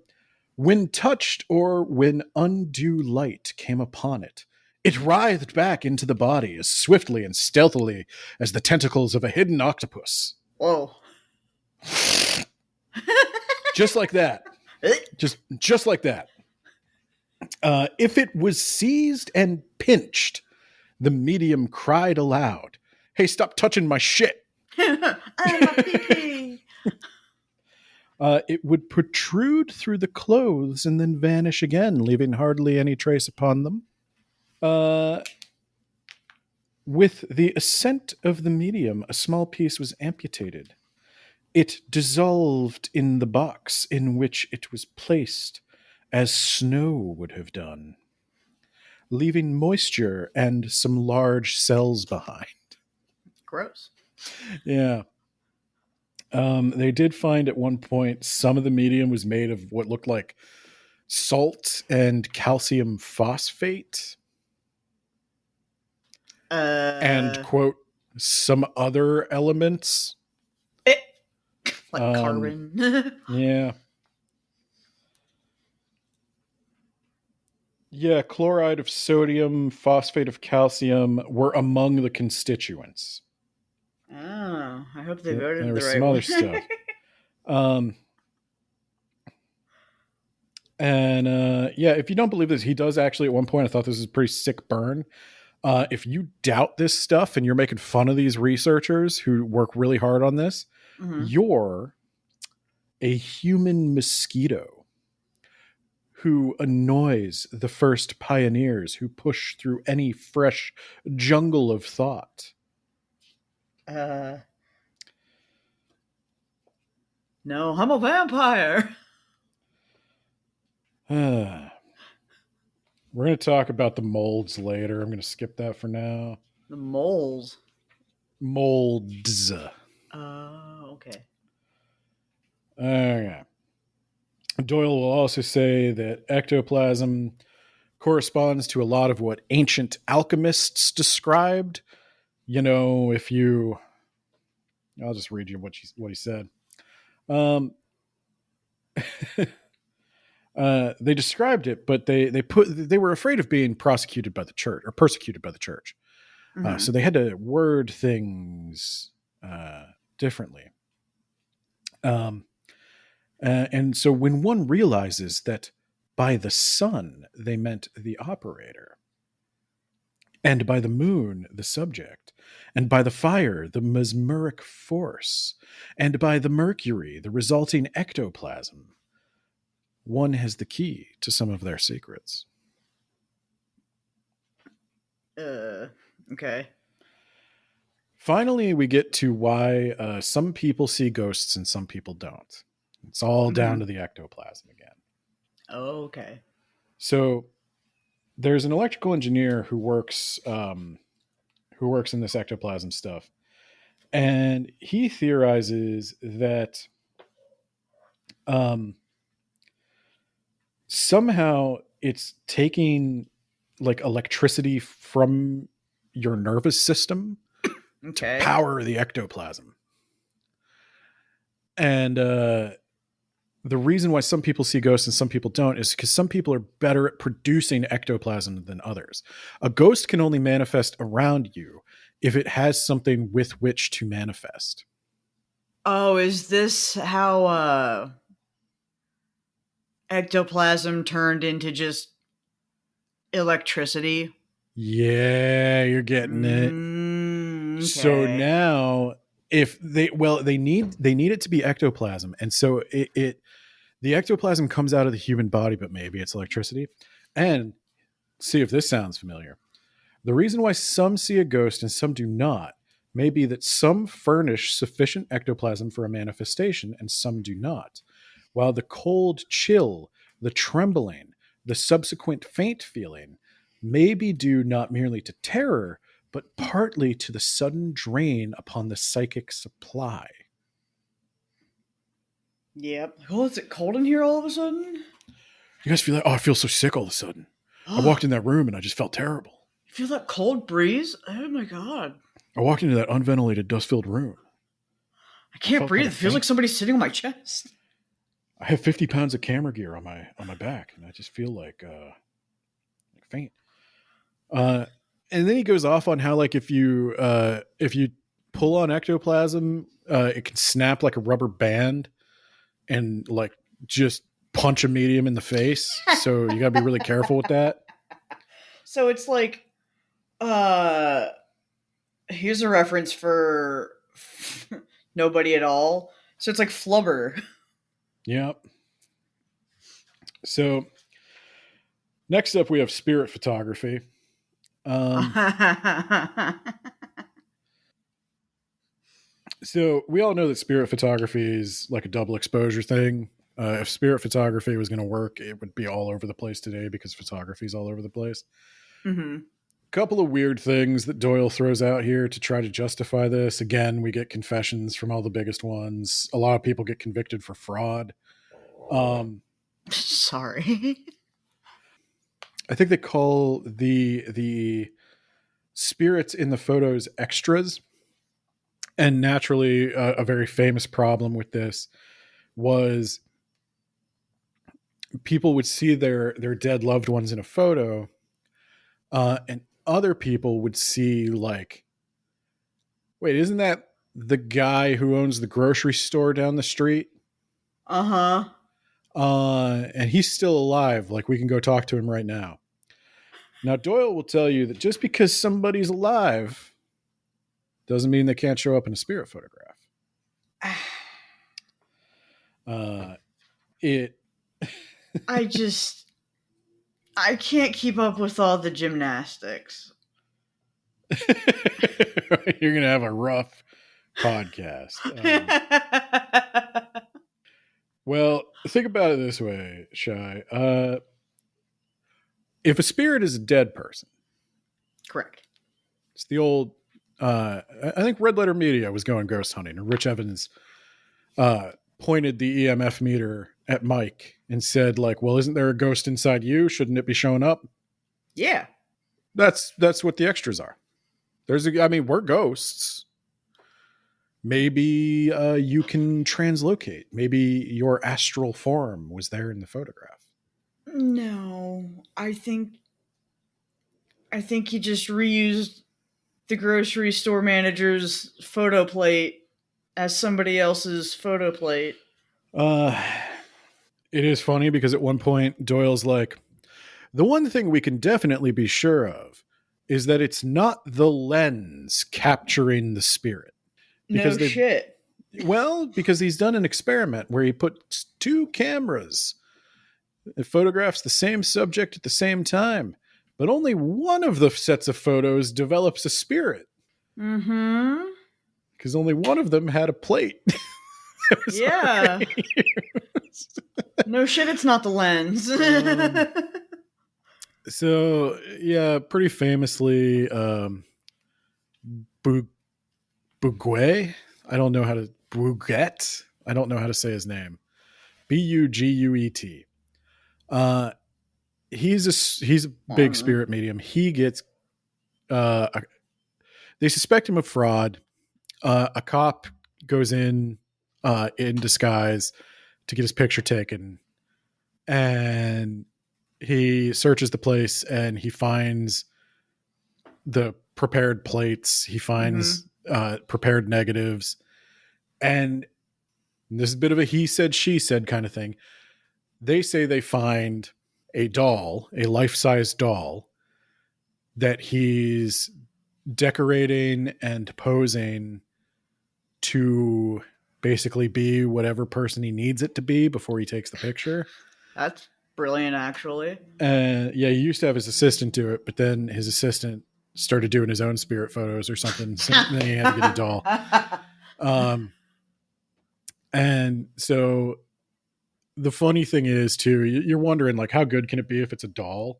when touched or when undue light came upon it, it writhed back into the body as swiftly and stealthily as the tentacles of a hidden octopus. Whoa. Just like that. Just like that. If it was seized and pinched, the medium cried aloud, "Hey, stop touching my shit." It would protrude through the clothes and then vanish again, leaving hardly any trace upon them. With the assent of the medium, a small piece was amputated. It dissolved in the box in which it was placed, as snow would have done, leaving moisture and some large cells behind. Gross. Yeah. They did find at one point some of the medium was made of what looked like salt and calcium phosphate. And, quote, some other elements. Like carbon. Yeah. Yeah, chloride of sodium, phosphate of calcium were among the constituents. Oh, I hope they voted there the was right some one. other stuff. If you don't believe this, he does actually at one point, I thought this was a pretty sick burn. If you doubt this stuff and you're making fun of these researchers who work really hard on this, you're a human mosquito who annoys the first pioneers who push through any fresh jungle of thought. No, I'm a vampire. We're going to talk about the molds later. I'm going to skip that for now. The moles. Molds. Okay. Okay. Doyle will also say that ectoplasm corresponds to a lot of what ancient alchemists described. I'll just read you what he said. They described it, but they were afraid of being prosecuted by the church or persecuted by the church. So they had to word things differently. And so when one realizes that by the sun they meant the operator, and by the moon the subject, and by the fire the mesmeric force, and by the mercury the resulting ectoplasm, one has the key to some of their secrets. Okay. Finally, we get to why some people see ghosts and some people don't. It's all down to the ectoplasm again. Oh, okay. So there's an electrical engineer who works in this ectoplasm stuff, and he theorizes that somehow it's taking like electricity from your nervous system to power the ectoplasm. And the reason why some people see ghosts and some people don't is because some people are better at producing ectoplasm than others. A ghost can only manifest around you if it has something with which to manifest. Oh, is this how ectoplasm turned into just electricity? Yeah, you're getting it. Okay. So now if they need it to be ectoplasm, and so the ectoplasm comes out of the human body, but maybe it's electricity. And see if this sounds familiar. The reason why some see a ghost and some do not may be that some furnish sufficient ectoplasm for a manifestation and some do not, while the cold chill, the trembling, the subsequent faint feeling may be due not merely to terror, but partly to the sudden drain upon the psychic supply. Yep. Oh, is it cold in here all of a sudden? You guys feel like, I feel so sick all of a sudden. I walked in that room and I just felt terrible. You feel that cold breeze? Oh my god. I walked into that unventilated, dust-filled room. I can't breathe. It feels like somebody's sitting on my chest. I have 50 pounds of camera gear on my back, and I just feel like faint. And then he goes off on how like if you pull on ectoplasm, it can snap like a rubber band and like just punch a medium in the face. So you gotta be really careful with that. So it's like, here's a reference for nobody at all. So it's like flubber. Yep. So next up, we have spirit photography. So we all know that spirit photography is like a double exposure thing. If spirit photography was going to work, it would be all over the place today because photography is all over the place. Mm-hmm. Couple of weird things that Doyle throws out here to try to justify this. Again, we get confessions from all the biggest ones. A lot of people get convicted for fraud. Sorry. I think they call the spirits in the photos extras. And naturally, a very famous problem with this was people would see their dead loved ones in a photo, and other people would see like, wait, isn't that the guy who owns the grocery store down the street? Uh-huh. And he's still alive. Like, we can go talk to him right now. Now, Doyle will tell you that just because somebody's alive doesn't mean they can't show up in a spirit photograph. I can't keep up with all the gymnastics. You're going to have a rough podcast. Well, think about it this way, Shai. If a spirit is a dead person. Correct. It's the old, I think Red Letter Media was going ghost hunting, and Rich Evans pointed the EMF meter at Mike and said, like, well, isn't there a ghost inside you? Shouldn't it be showing up? Yeah. That's what the extras are. We're ghosts. Maybe you can translocate. Maybe your astral form was there in the photograph. No, I think he just reused the grocery store manager's photo plate as somebody else's photo plate. It is funny because at one point Doyle's like, the one thing we can definitely be sure of is that it's not the lens capturing the spirit. No shit. Well, because he's done an experiment where he puts two cameras. It photographs the same subject at the same time, but only one of the sets of photos develops a spirit. Mm-hmm. Because only one of them had a plate. Yeah. No shit, it's not the lens. So, yeah, pretty famously, Bouguet. Bouguet. I don't know how to say his name. Buguet. He's a big spirit medium. He gets, they suspect him of fraud. A cop goes in disguise to get his picture taken, and he searches the place and he finds the prepared plates. He finds prepared negatives, and this is a bit of a he said, she said kind of thing. They say they find a doll, a life-size doll, that he's decorating and posing to basically be whatever person he needs it to be before he takes the picture. That's brilliant, actually. Yeah, he used to have his assistant do it, but then his assistant started doing his own spirit photos or something. So then he had to get a doll. And so the funny thing is, too, you're wondering, like, how good can it be if it's a doll?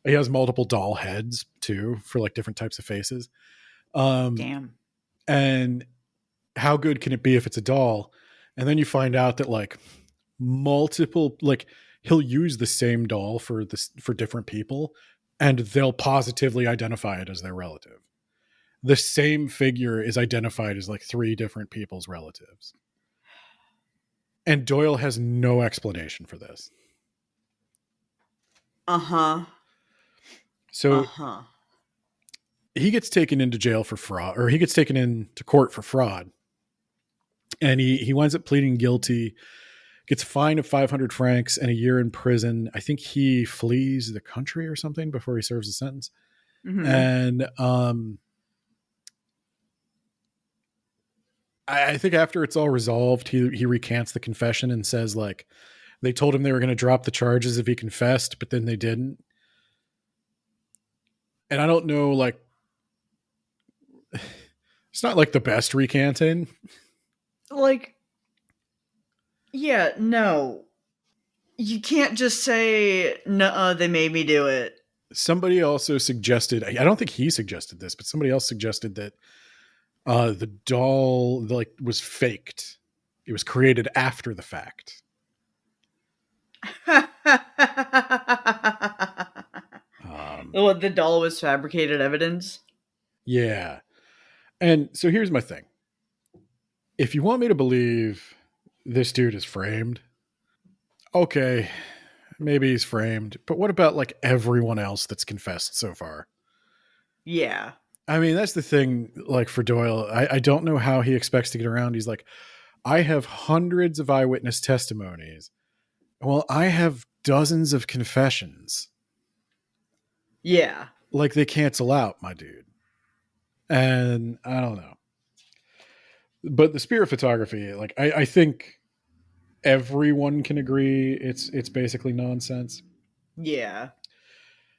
He has multiple doll heads, too, for, like, different types of faces. Damn. And how good can it be if it's a doll? And then you find out that, like, multiple, like, he'll use the same doll for different people, and they'll positively identify it as their relative. The same figure is identified as, like, 3 different people's relatives. And Doyle has no explanation for this. So he gets taken into jail for fraud, or he gets taken into court for fraud. And he winds up pleading guilty, gets a fine of 500 francs and a year in prison. I think he flees the country or something before he serves a sentence. And I think after it's all resolved, he recants the confession and says, like, they told him they were going to drop the charges if he confessed, but then they didn't. And I don't know, like, it's not like the best recanting. Like, yeah, no. You can't just say, no, they made me do it. Somebody also suggested, I don't think he suggested this, but somebody else suggested that the doll, like, was faked. It was created after the fact. The doll was fabricated evidence? Yeah. And so here's my thing. If you want me to believe this dude is framed, okay, maybe he's framed. But what about, like, everyone else that's confessed so far? Yeah. I mean, that's the thing, like, for Doyle. I don't know how he expects to get around. He's like, I have hundreds of eyewitness testimonies. Well, I have dozens of confessions. Yeah. Like, they cancel out, my dude. And I don't know. But the spirit photography, like, I think everyone can agree it's basically nonsense. Yeah.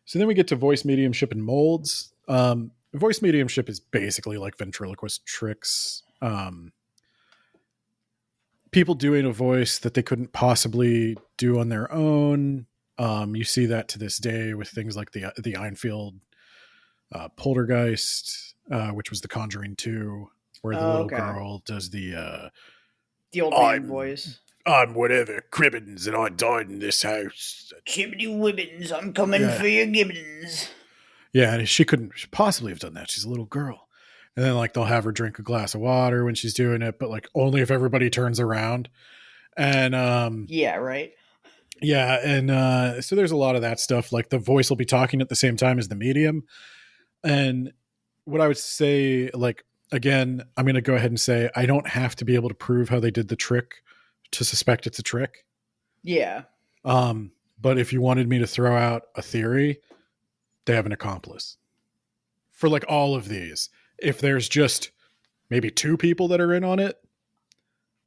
So then we get to voice mediumship and molds. Voice mediumship is basically like ventriloquist tricks. People doing a voice that they couldn't possibly do on their own. You see that to this day with things like the Enfield Poltergeist, which was The Conjuring 2, where the little girl does the old man voice. I'm whatever, Cribbins, and I died in this house. Chimney Wibbins, I'm coming for your gibbons. Yeah, and she couldn't possibly have done that. She's a little girl. And then, like, they'll have her drink a glass of water when she's doing it, but, like, only if everybody turns around. And yeah, right. Yeah, and so there's a lot of that stuff. Like, the voice will be talking at the same time as the medium. And what I would say, like, again, I'm going to go ahead and say I don't have to be able to prove how they did the trick to suspect it's a trick. Yeah. But if you wanted me to throw out a theory, they have an accomplice for like all of these. If there's just maybe 2 people that are in on it,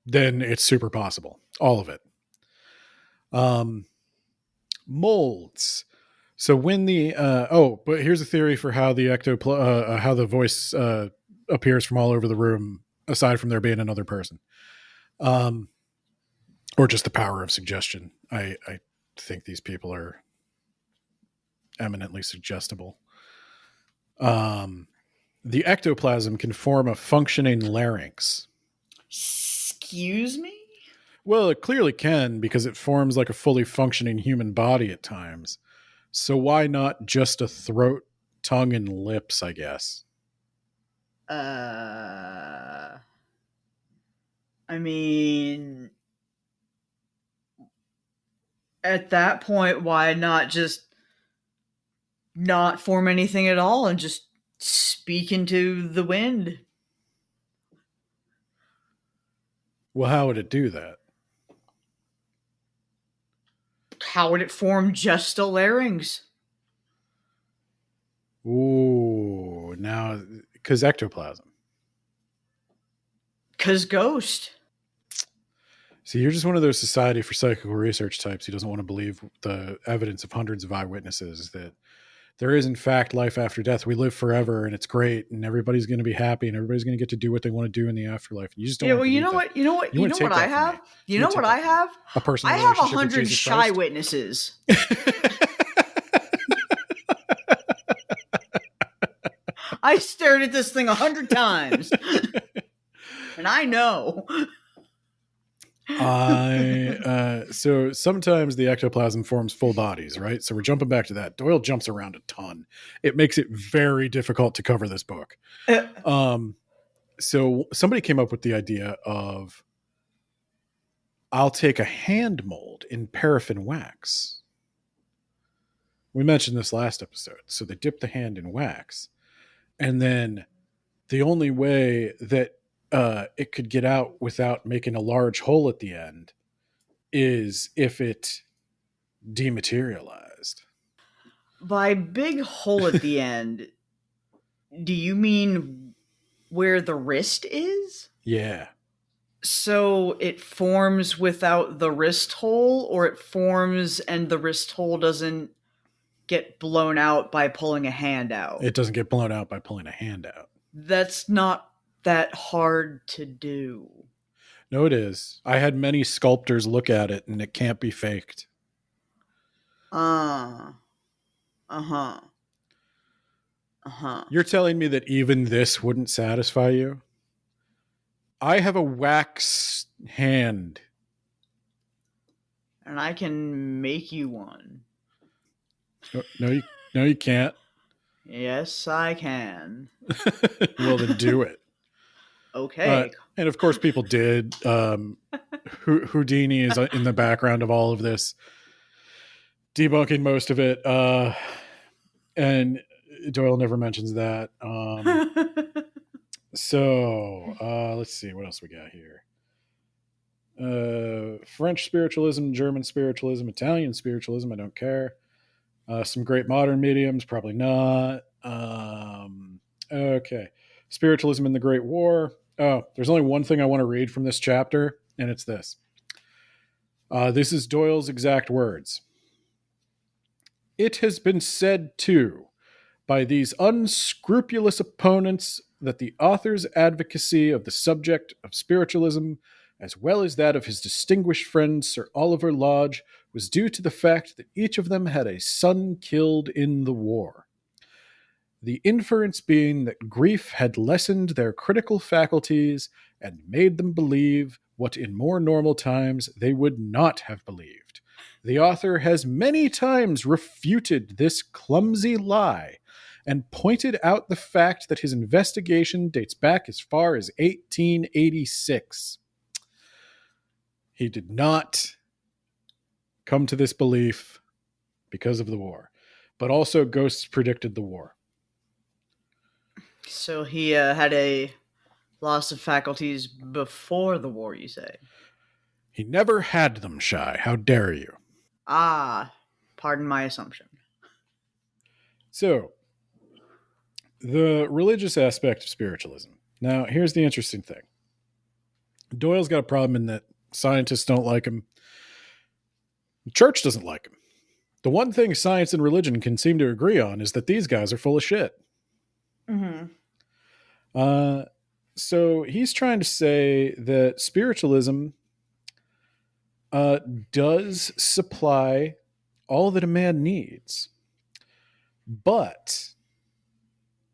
then it's super possible. All of it. Molds. So when the but here's a theory for how the how the voice appears from all over the room, aside from there being another person, or just the power of suggestion. I think these people are eminently suggestible. The ectoplasm can form a functioning larynx. Excuse me? Well, it clearly can because it forms like a fully functioning human body at times. So why not just a throat, tongue, and lips, I guess? I mean, at that point, why not just not form anything at all and just speak into the wind? Well, how would it do that? How would it form just a larynx? Ooh, now, because ectoplasm. Because ghost. See, you're just one of those Society for Psychical Research types who doesn't want to believe the evidence of hundreds of eyewitnesses that there is, in fact, life after death. We live forever, and it's great, and everybody's going to be happy, and everybody's going to get to do what they want to do in the afterlife. You just don't. Yeah, want well, to you know that. what? You know what? You You know wanna what take I that from have? me. You You know wanna what take I that from me. have? A personal I have relationship with 100 Jesus shy Christ? witnesses. I stared at this thing 100 times. And I know. So sometimes the ectoplasm forms full bodies, right? So we're jumping back to that. Doyle jumps around a ton. It makes it very difficult to cover this book. So somebody came up with the idea of, I'll take a hand mold in paraffin wax. We mentioned this last episode. So they dip the hand in wax, and then the only way that it could get out without making a large hole at the end is if it dematerialized. By big hole at the end, do you mean where the wrist is? Yeah. So it forms without the wrist hole, or it forms and the wrist hole doesn't get blown out by pulling a hand out? It doesn't get blown out by pulling a hand out. That's not that hard to do. No, it is. I had many sculptors look at it, and it can't be faked. Uh-huh. You're telling me that even this wouldn't satisfy you? I have a wax hand. And I can make you one. No, you can't. Yes, I can. Well, then do it. Okay. And of course, people did. Houdini is in the background of all of this, debunking most of it. And Doyle never mentions that. So let's see what else we got here. French spiritualism, German spiritualism, Italian spiritualism. I don't care. Some great modern mediums, probably not. Okay. Spiritualism in the Great War. Oh, there's only one thing I want to read from this chapter, and it's this. This is Doyle's exact words. It has been said, too, by these unscrupulous opponents that the author's advocacy of the subject of spiritualism, as well as that of his distinguished friend Sir Oliver Lodge, was due to the fact that each of them had a son killed in the war. The inference being that grief had lessened their critical faculties and made them believe what in more normal times they would not have believed. The author has many times refuted this clumsy lie and pointed out the fact that his investigation dates back as far as 1886. He did not come to this belief because of the war, but also ghosts predicted the war. So he had a loss of faculties before the war, you say? He never had them, Shy. How dare you? Ah, pardon my assumption. So, the religious aspect of spiritualism. Now, here's the interesting thing. Doyle's got a problem in that scientists don't like him. The church doesn't like him. The one thing science and religion can seem to agree on is that these guys are full of shit. Mm-hmm. So he's trying to say that spiritualism does supply all that a man needs, but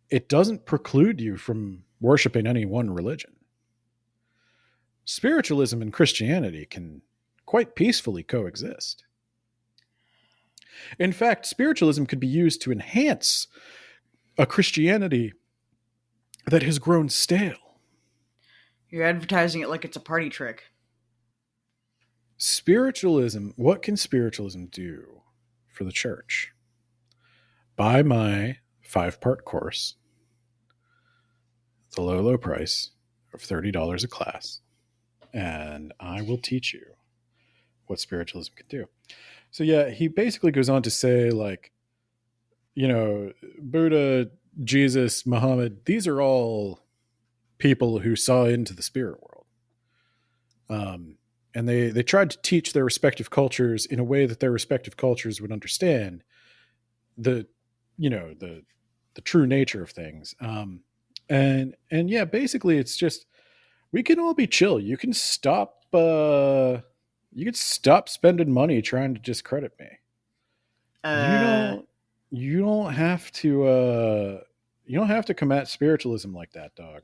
it doesn't preclude you from worshiping any one religion. Spiritualism and Christianity can quite peacefully coexist. In fact, spiritualism could be used to enhance a Christianity that has grown stale. You're advertising it like it's a party trick. Spiritualism, what can spiritualism do for the church? Buy my 5-part course, the low price of $30 a class, and I will teach you what spiritualism can do. So yeah, he basically goes on to say, like, you know, Buddha, Jesus, Muhammad, these are all people who saw into the spirit world. And they tried to teach their respective cultures in a way that their respective cultures would understand the true nature of things. And yeah, basically it's just, we can all be chill. You can stop spending money trying to discredit me. You don't have to come at spiritualism like that, dog.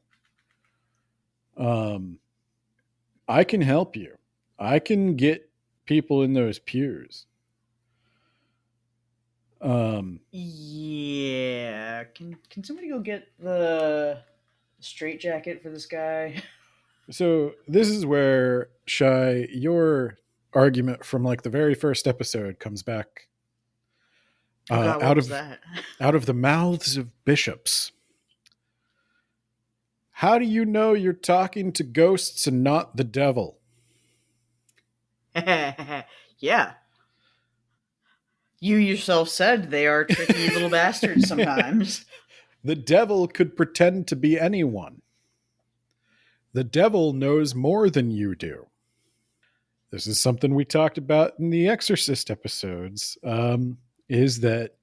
I can help you. I can get people in those pews. Yeah. Can somebody go get the straitjacket for this guy? So this is where, Shy, your argument from like the very first episode comes back out of the mouths of bishops. How do you know you're talking to ghosts and not the devil? Yeah. You yourself said they are tricky little bastards sometimes. The devil could pretend to be anyone. The devil knows more than you do. This is something we talked about in the Exorcist episodes, is that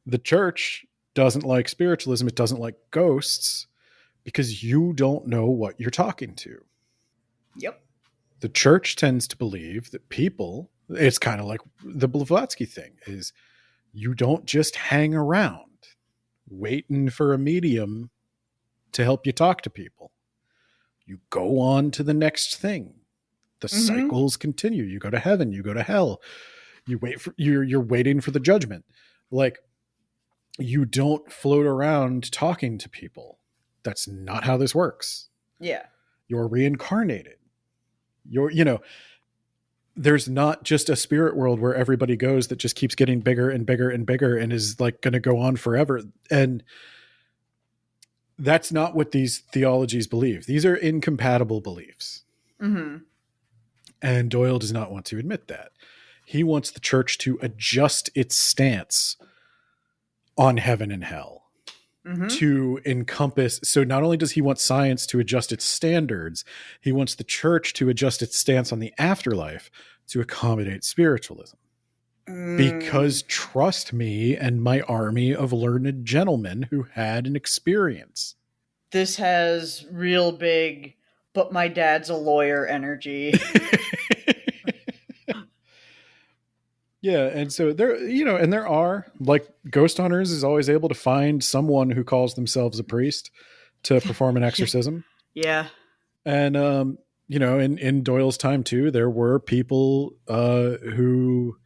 the church doesn't like spiritualism. It doesn't like ghosts because you don't know what you're talking to. Yep. The church tends to believe that people, it's kind of like the Blavatsky thing, is you don't just hang around waiting for a medium to help you talk to people. You go on to the next thing. The cycles continue. You go to heaven, you go to hell. You wait for you're waiting for the judgment. Like, you don't float around talking to people. That's not how this works. Yeah. You're reincarnated. There's not just a spirit world where everybody goes that just keeps getting bigger and bigger and bigger and is like going to go on forever. And that's not what these theologies believe. These are incompatible beliefs. Mm-hmm. And Doyle does not want to admit that. He wants the church to adjust its stance on heaven and hell to encompass. So not only does he want science to adjust its standards, he wants the church to adjust its stance on the afterlife to accommodate spiritualism. Because trust me and my army of learned gentlemen who had an experience. This has real big, but my dad's a lawyer energy. Yeah, and so there are, like, ghost hunters is always able to find someone who calls themselves a priest to perform an exorcism. Yeah. And in Doyle's time too, there were people who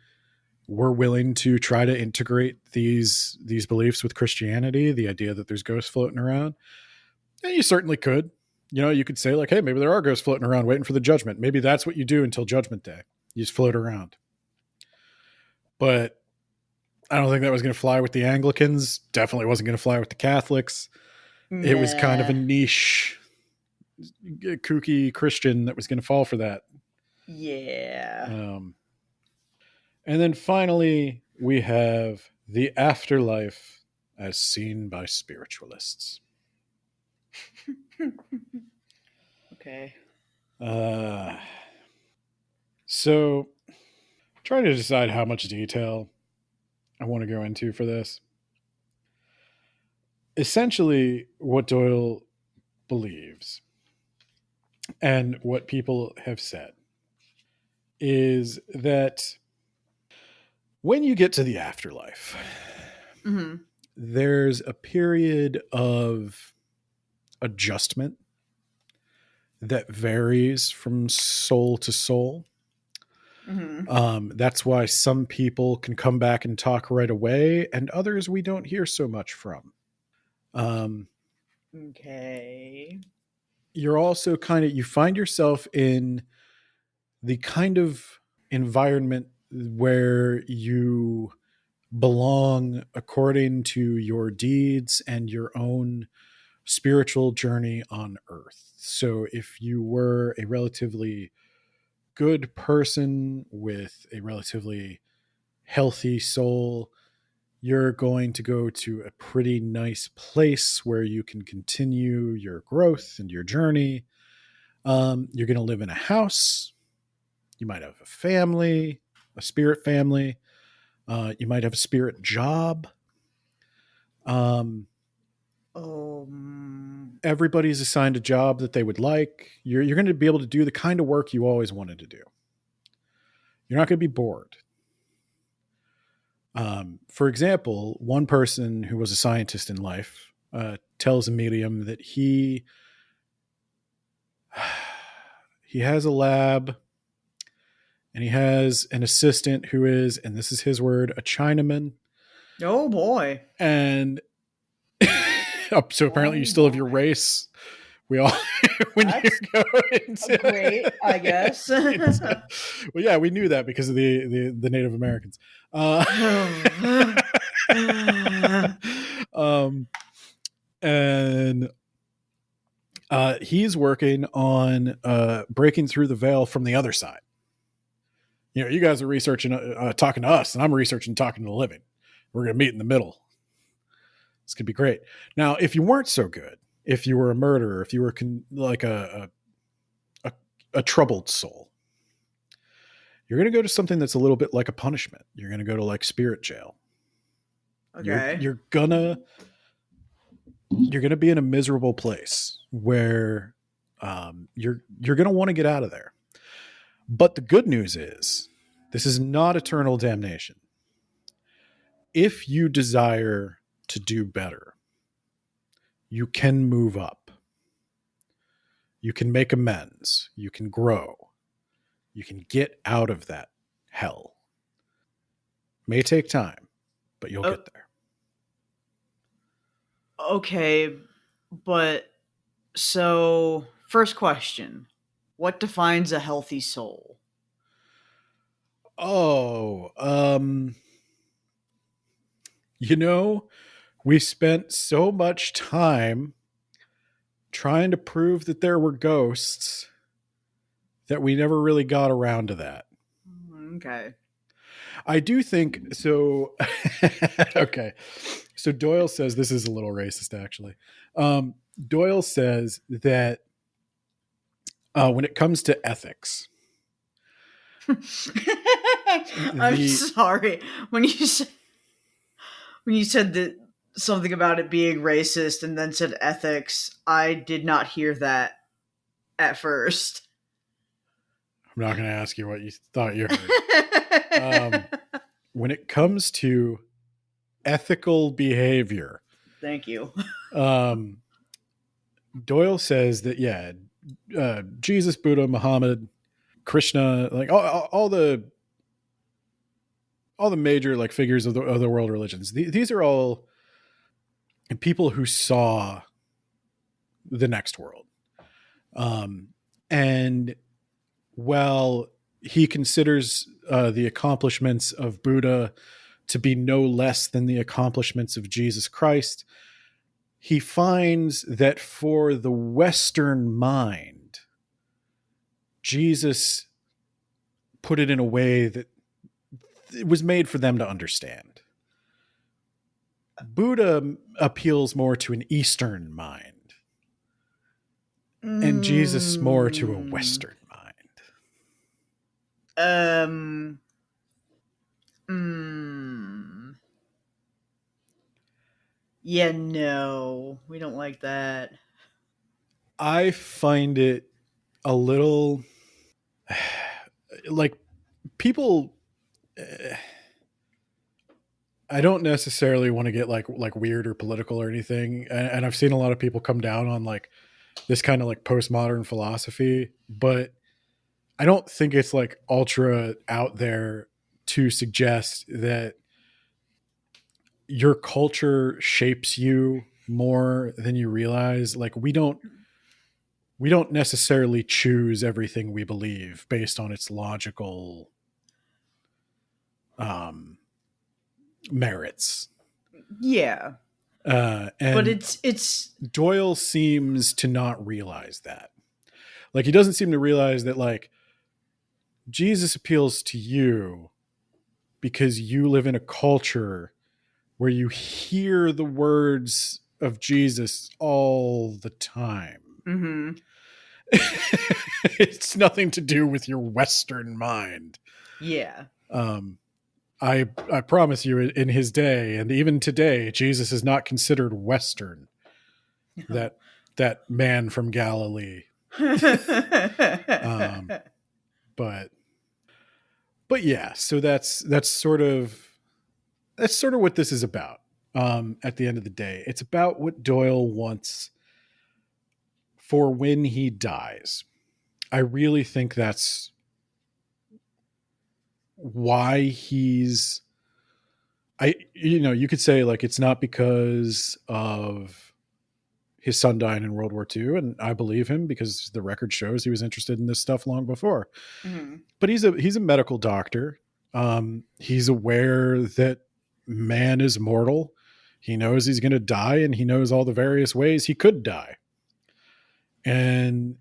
were willing to try to integrate these beliefs with Christianity, the idea that there's ghosts floating around. And you certainly could. You could say, like, hey, maybe there are ghosts floating around waiting for the judgment. Maybe that's what you do until Judgment Day. You just float around. But I don't think that was going to fly with the Anglicans. Definitely wasn't going to fly with the Catholics. It was kind of a niche, kooky Christian that was going to fall for that. Yeah. And then finally, we have the afterlife as seen by spiritualists. Okay. So, trying to decide how much detail I want to go into for this. Essentially, what Doyle believes and what people have said is that when you get to the afterlife, there's a period of adjustment that varies from soul to soul. That's why some people can come back and talk right away, and others we don't hear so much from. Okay. You're also you find yourself in the kind of environment where you belong according to your deeds and your own spiritual journey on earth. So if you were a relatively good person with a relatively healthy soul, you're going to go to a pretty nice place where you can continue your growth and your journey. You're going to live in a house. You might have a family, a spirit family. You might have a spirit job. Everybody's assigned a job that they would like. You're going to be able to do the kind of work you always wanted to do. You're not going to be bored. For example, one person who was a scientist in life tells a medium that he has a lab and he has an assistant who is, and this is his word, a Chinaman. Oh boy. And so apparently you still have your race. We all, when you go into, great, I guess. Well, yeah, we knew that because of the Native Americans. And he's working on breaking through the veil from the other side. You know, you guys are researching, talking to us, and I'm researching, talking to the living. We're going to meet in the middle. This could be great. Now, if you weren't so good, if you were a murderer, if you were like a troubled soul, you're going to go to something that's a little bit like a punishment. You're going to go to like spirit jail. Okay. You're gonna be in a miserable place where you're going to want to get out of there. But the good news is this is not eternal damnation. If you desire to do better, you can move up. You can make amends. You can grow. You can get out of that hell. May take time, but you'll get there. Okay, but so first question. What defines a healthy soul? We spent so much time trying to prove that there were ghosts that we never really got around to that. Okay. I do think so. Okay. So Doyle says, this is a little racist, actually. Doyle says that when it comes to ethics, I'm sorry. When you said that something about it being racist and then said ethics, I did not hear that at first. I'm not going to ask you what you thought you heard. When it comes to ethical behavior, thank you. Doyle says that, Jesus, Buddha, Muhammad, Krishna, like all the major like figures of the world religions. These are all people who saw the next world. And while he considers the accomplishments of Buddha to be no less than the accomplishments of Jesus Christ, he finds that for the Western mind, Jesus put it in a way that it was made for them to understand. Buddha appeals more to an Eastern mind, and Jesus more to a Western mind. Yeah, no, we don't like that. I find it a little like people. I don't necessarily want to get like weird or political or anything, and I've seen a lot of people come down on like this kind of like postmodern philosophy, but I don't think it's like ultra out there to suggest that your culture shapes you more than you realize. Like we don't necessarily choose everything we believe based on its logical merits. Yeah. But it's Doyle seems to not realize that. Like he doesn't seem to realize that like Jesus appeals to you because you live in a culture where you hear the words of Jesus all the time. Mm-hmm. It's nothing to do with your Western mind. Yeah. I promise you, in his day and even today, Jesus is not considered Western. That man from Galilee. But yeah, so that's sort of what this is about. At the end of the day, it's about what Doyle wants for when he dies. I really think that's why you could say like it's not because of his son dying in World War II, and I believe him because the record shows he was interested in this stuff long before. Mm-hmm. But he's a medical doctor. He's aware that man is mortal. He knows he's going to die, and he knows all the various ways he could die. And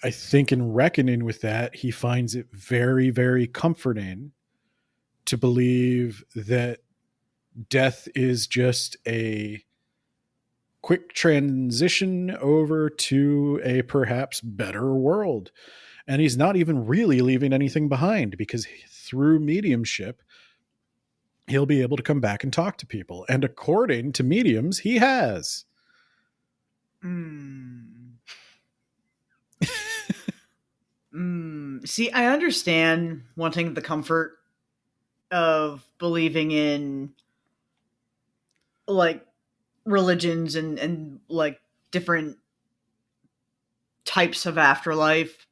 I think in reckoning with that, he finds it very, very comforting to believe that death is just a quick transition over to a perhaps better world. And he's not even really leaving anything behind because through mediumship, he'll be able to come back and talk to people. And according to mediums, he has. See, I understand wanting the comfort of believing in like religions and like different types of afterlife.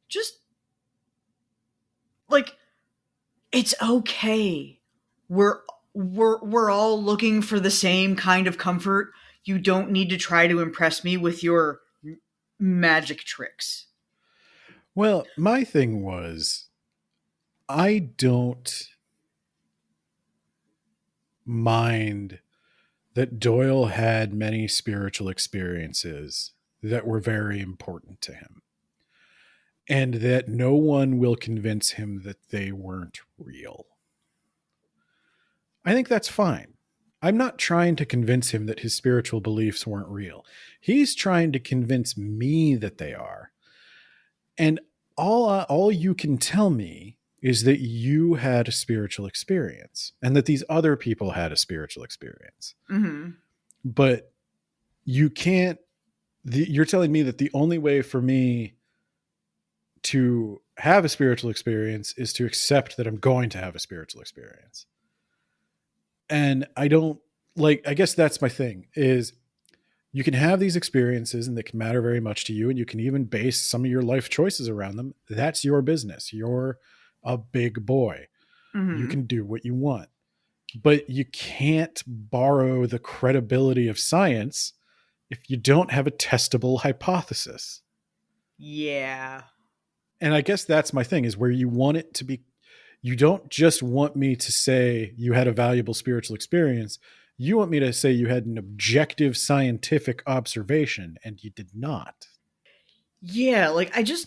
Just like it's okay. We're all looking for the same kind of comfort. You don't need to try to impress me with your magic tricks. Well, my thing was, I don't mind that Doyle had many spiritual experiences that were very important to him, and that no one will convince him that they weren't real. I think that's fine. I'm not trying to convince him that his spiritual beliefs weren't real. He's trying to convince me that they are. And all you can tell me is that you had a spiritual experience and that these other people had a spiritual experience. Mm-hmm. But you can't, you're telling me that the only way for me to have a spiritual experience is to accept that I'm going to have a spiritual experience. And I don't I guess that's my thing is, you can have these experiences and they can matter very much to you. And you can even base some of your life choices around them. That's your business. You're a big boy. Mm-hmm. You can do what you want, but you can't borrow the credibility of science if you don't have a testable hypothesis. Yeah. And I guess that's my thing is where you want it to be, You don't just want me to say you had a valuable spiritual experience. You want me to say you had an objective scientific observation, and you did not. Yeah, like I just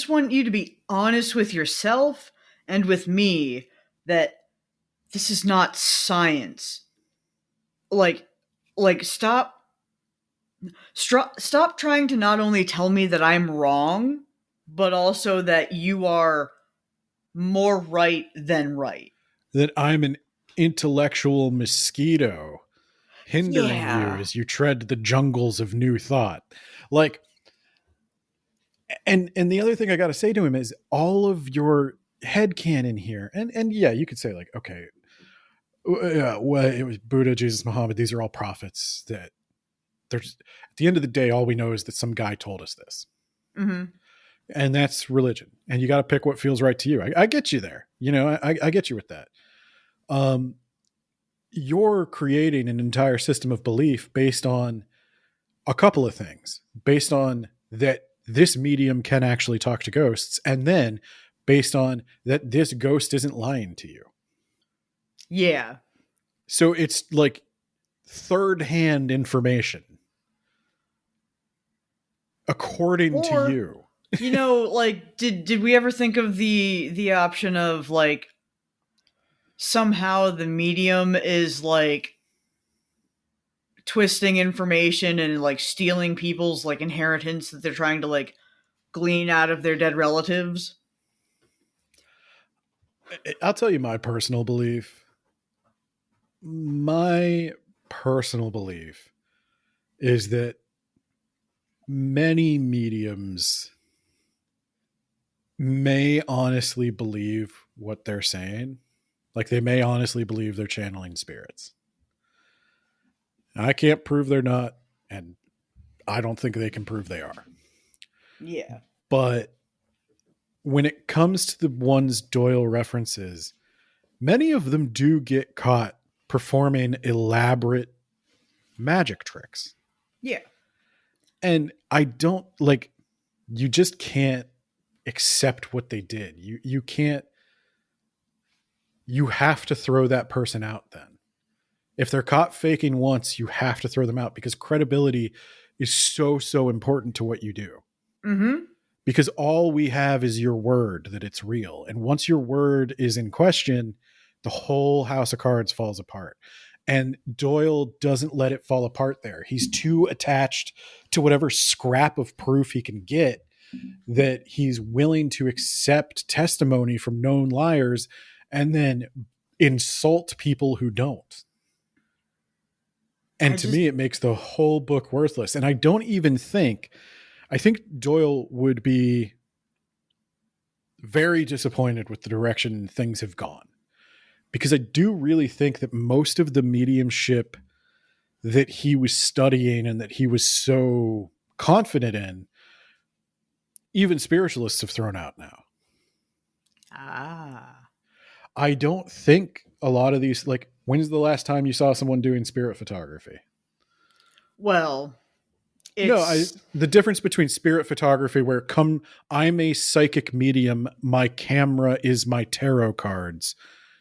want you to be honest with yourself and with me that this is not science. Like stop trying to not only tell me that I'm wrong, but also that you are more right than right. That I'm an intellectual mosquito hindering you Yeah. as you tread the jungles of new thought. Like, and the other thing I got to say to him is all of your headcanon here, and yeah, you could say like, okay, well, it was Buddha, Jesus, Muhammad. These are all prophets. That there's at the end of the day, all we know is that some guy told us this, Mm-hmm. and that's religion. And you got to pick what feels right to you. I get you there. You know, I get you with that. You're creating an entire system of belief based on a couple of things, based on that this medium can actually talk to ghosts, and then based on that this ghost isn't lying to you. Yeah. So it's like third-hand information according to Or, you. you know, like did we ever think of the option of like somehow the medium is like twisting information and like stealing people's like inheritance that they're trying to like glean out of their dead relatives? I'll tell you my personal belief. My personal belief is that many mediums may honestly believe what they're saying. Like they may honestly believe they're channeling spirits. I can't prove they're not, and I don't think they can prove they are. Yeah. But when it comes to the ones Doyle references, many of them do get caught performing elaborate magic tricks. Yeah. And I don't like, you just can't accept what they did. You can't, you have to throw that person out then. If they're caught faking once, you have to throw them out because credibility is so important to what you do. Mm-hmm. Because all we have is your word that it's real. And once your word is in question, the whole house of cards falls apart. And Doyle doesn't let it fall apart there. He's too attached to whatever scrap of proof he can get that he's willing to accept testimony from known liars and then insult people who don't. And to me, it makes the whole book worthless. And I don't even think, I think Doyle would be very disappointed with the direction things have gone. Because I do really think that most of the mediumship that he was studying and that he was so confident in, even spiritualists have thrown out now. Ah. I don't think a lot of these, like, when's the last time you saw someone doing spirit photography? Well, it's... No, the difference between spirit photography where I'm a psychic medium, my camera is my tarot cards,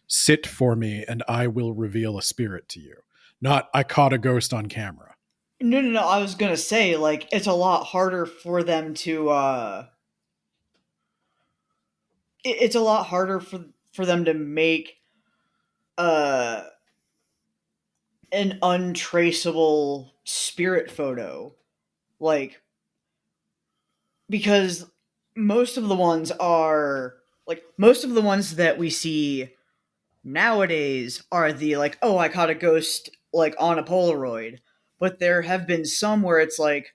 sit for me and I will reveal a spirit to you. Not, I caught a ghost on camera. No. I was going to say, like, it's a lot harder for them to, it's a lot harder for them to make, an untraceable spirit photo. Like, because most of the ones that we see nowadays are the like, oh, I caught a ghost like on a Polaroid. But there have been some where it's like,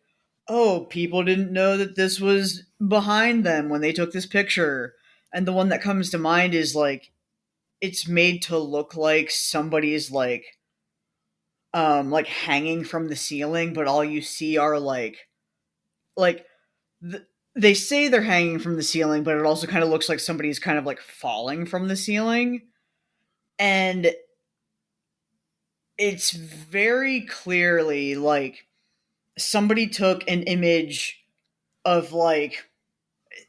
oh, people didn't know that this was behind them when they took this picture. And the one that comes to mind is like, it's made to look like somebody's like hanging from the ceiling, but all you see are they say they're hanging from the ceiling, but it also kind of looks like somebody's kind of like falling from the ceiling. And it's very clearly like somebody took an image of like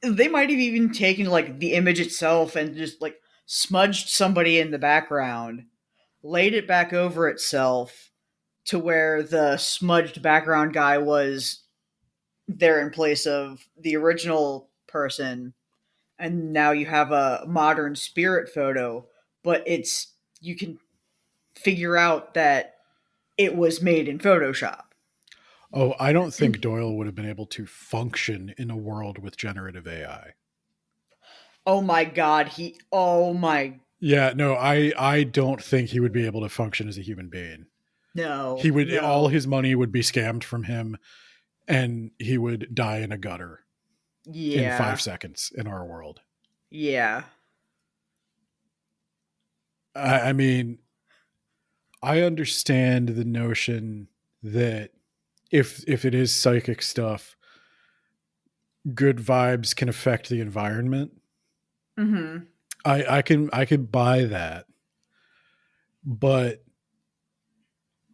they might have even taken like the image itself and just like smudged somebody in the background, laid it back over itself to where the smudged background guy was there in place of the original person, and now you have a modern spirit photo, but it's you can figure out that it was made in Photoshop. Oh, I don't think Doyle would have been able to function in a world with generative AI. Oh my god, Yeah, no, I don't think he would be able to function as a human being. no. He would no. all his money would be scammed from him, and he would die in a gutter in 5 seconds in our world. Yeah. I mean, I understand the notion that if it is psychic stuff, good vibes can affect the environment. Mm-hmm. I can buy that, but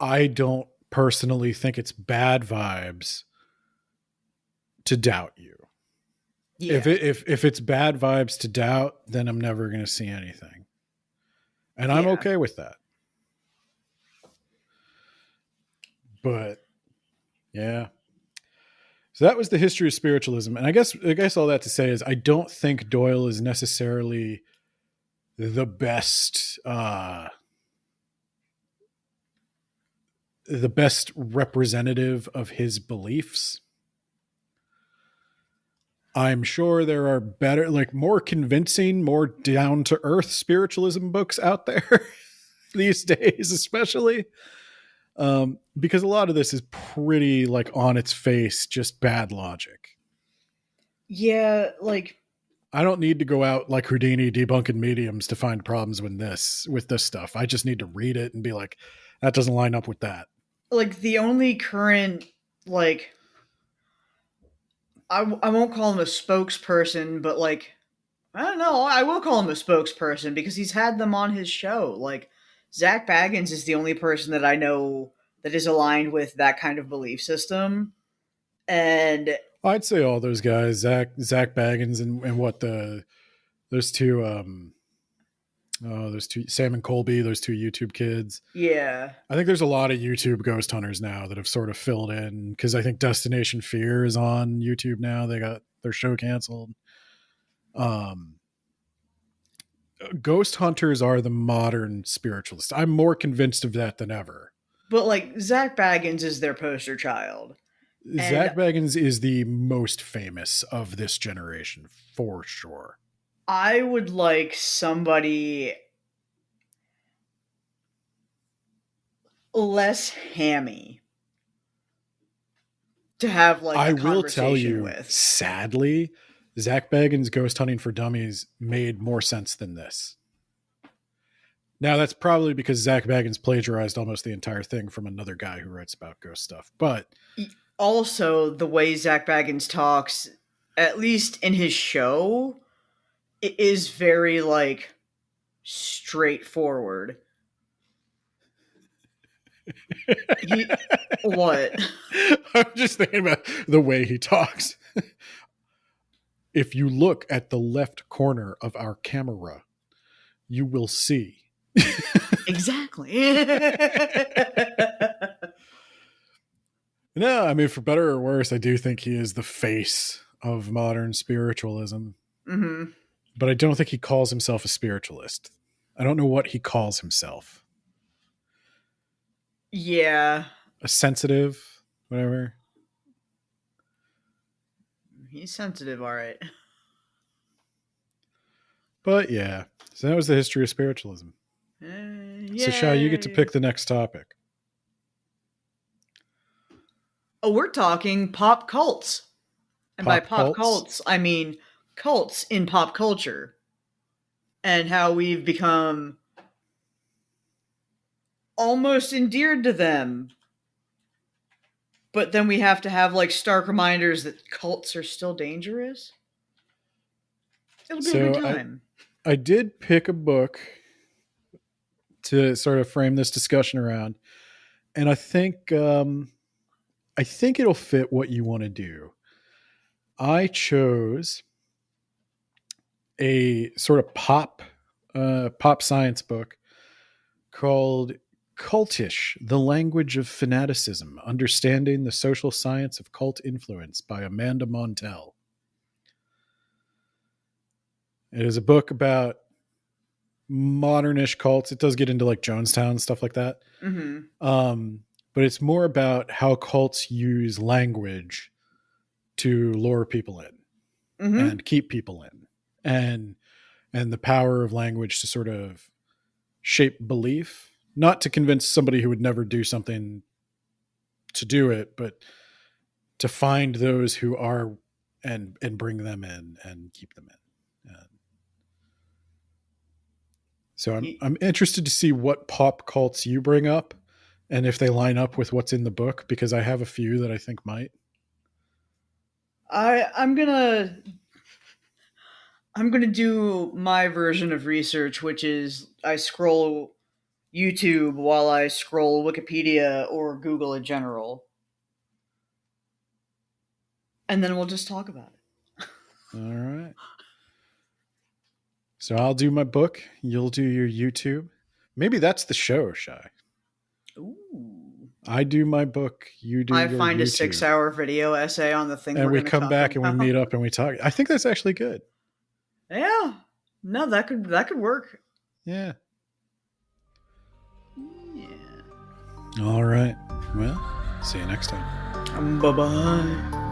I don't personally think it's bad vibes to doubt you. Yeah. If it's bad vibes to doubt, then I'm never going to see anything, and I'm okay with that. But yeah, so that was the history of spiritualism, and I guess all that to say is I don't think Doyle is necessarily the best representative of his beliefs. I'm sure there are better, like more convincing, more down to earth spiritualism books out there these days, especially because a lot of this is pretty like on its face, just bad logic. Yeah, like I don't need to go out like Houdini debunking mediums to find problems with this stuff. I just need to read it and be like, that doesn't line up with that. Like the only current, like, I won't call him a spokesperson, but like, I don't know, I will call him a spokesperson because he's had them on his show. Like, Zach Baggins is the only person that I know that is aligned with that kind of belief system. And I'd say all those guys, Zach Baggins and what those two Sam and Colby, those two YouTube kids. yeah. I think there's a lot of YouTube ghost hunters now that have sort of filled in because I think Destination Fear is on YouTube now. They got their show canceled. Ghost hunters are the modern spiritualists. I'm more convinced of that than ever. But like Zach Baggins is their poster child. Zach Baggins is the most famous of this generation for sure. I would like somebody less hammy to have like I a will tell you, with. Sadly, Zach Baggins' Ghost Hunting for Dummies made more sense than this. Now, that's probably because Zach Baggins plagiarized almost the entire thing from another guy who writes about ghost stuff. But also, the way Zach Baggins talks, at least in his show, it is very like straightforward. What? I'm just thinking about the way he talks. If you look at the left corner of our camera, you will see. Exactly. No, I mean, for better or worse, I do think he is the face of modern spiritualism. Mm-hmm. But I don't think he calls himself a spiritualist. I don't know what he calls himself. Yeah. A sensitive, whatever. He's sensitive, all right. But yeah, so that was the history of spiritualism. So Shai, you get to pick the next topic. Oh, we're talking pop cults. And by pop cults, I mean cults in pop culture. And how we've become almost endeared to them. But then we have to have like stark reminders that cults are still dangerous. It'll be a good time. I did pick a book to sort of frame this discussion around. And I think it'll fit what you want to do. I chose a sort of pop science book called Cultish, The Language of Fanaticism, Understanding the Social Science of Cult Influence by Amanda Montell. It is a book about modernish cults. It does get into like Jonestown, stuff like that. But it's more about how cults use language to lure people in and keep people in, and the power of language to sort of shape belief, not to convince somebody who would never do something to do it, but to find those who are and bring them in and keep them in. So I'm interested to see what pop cults you bring up and if they line up with what's in the book, because I have a few that I think might. I'm gonna do my version of research, which is I scroll YouTube while I scroll Wikipedia or Google in general. And then we'll just talk about it. All right. So I'll do my book. You'll do your YouTube. Maybe that's the show, Shy. Ooh. I do my book. You do your find a YouTube. 6-hour video essay on the thing. And we gonna come talk back about. and we meet up and we talk. I think that's actually good. Yeah. No, that could work. Yeah. Yeah. All right. Well, see you next time. Bye-bye.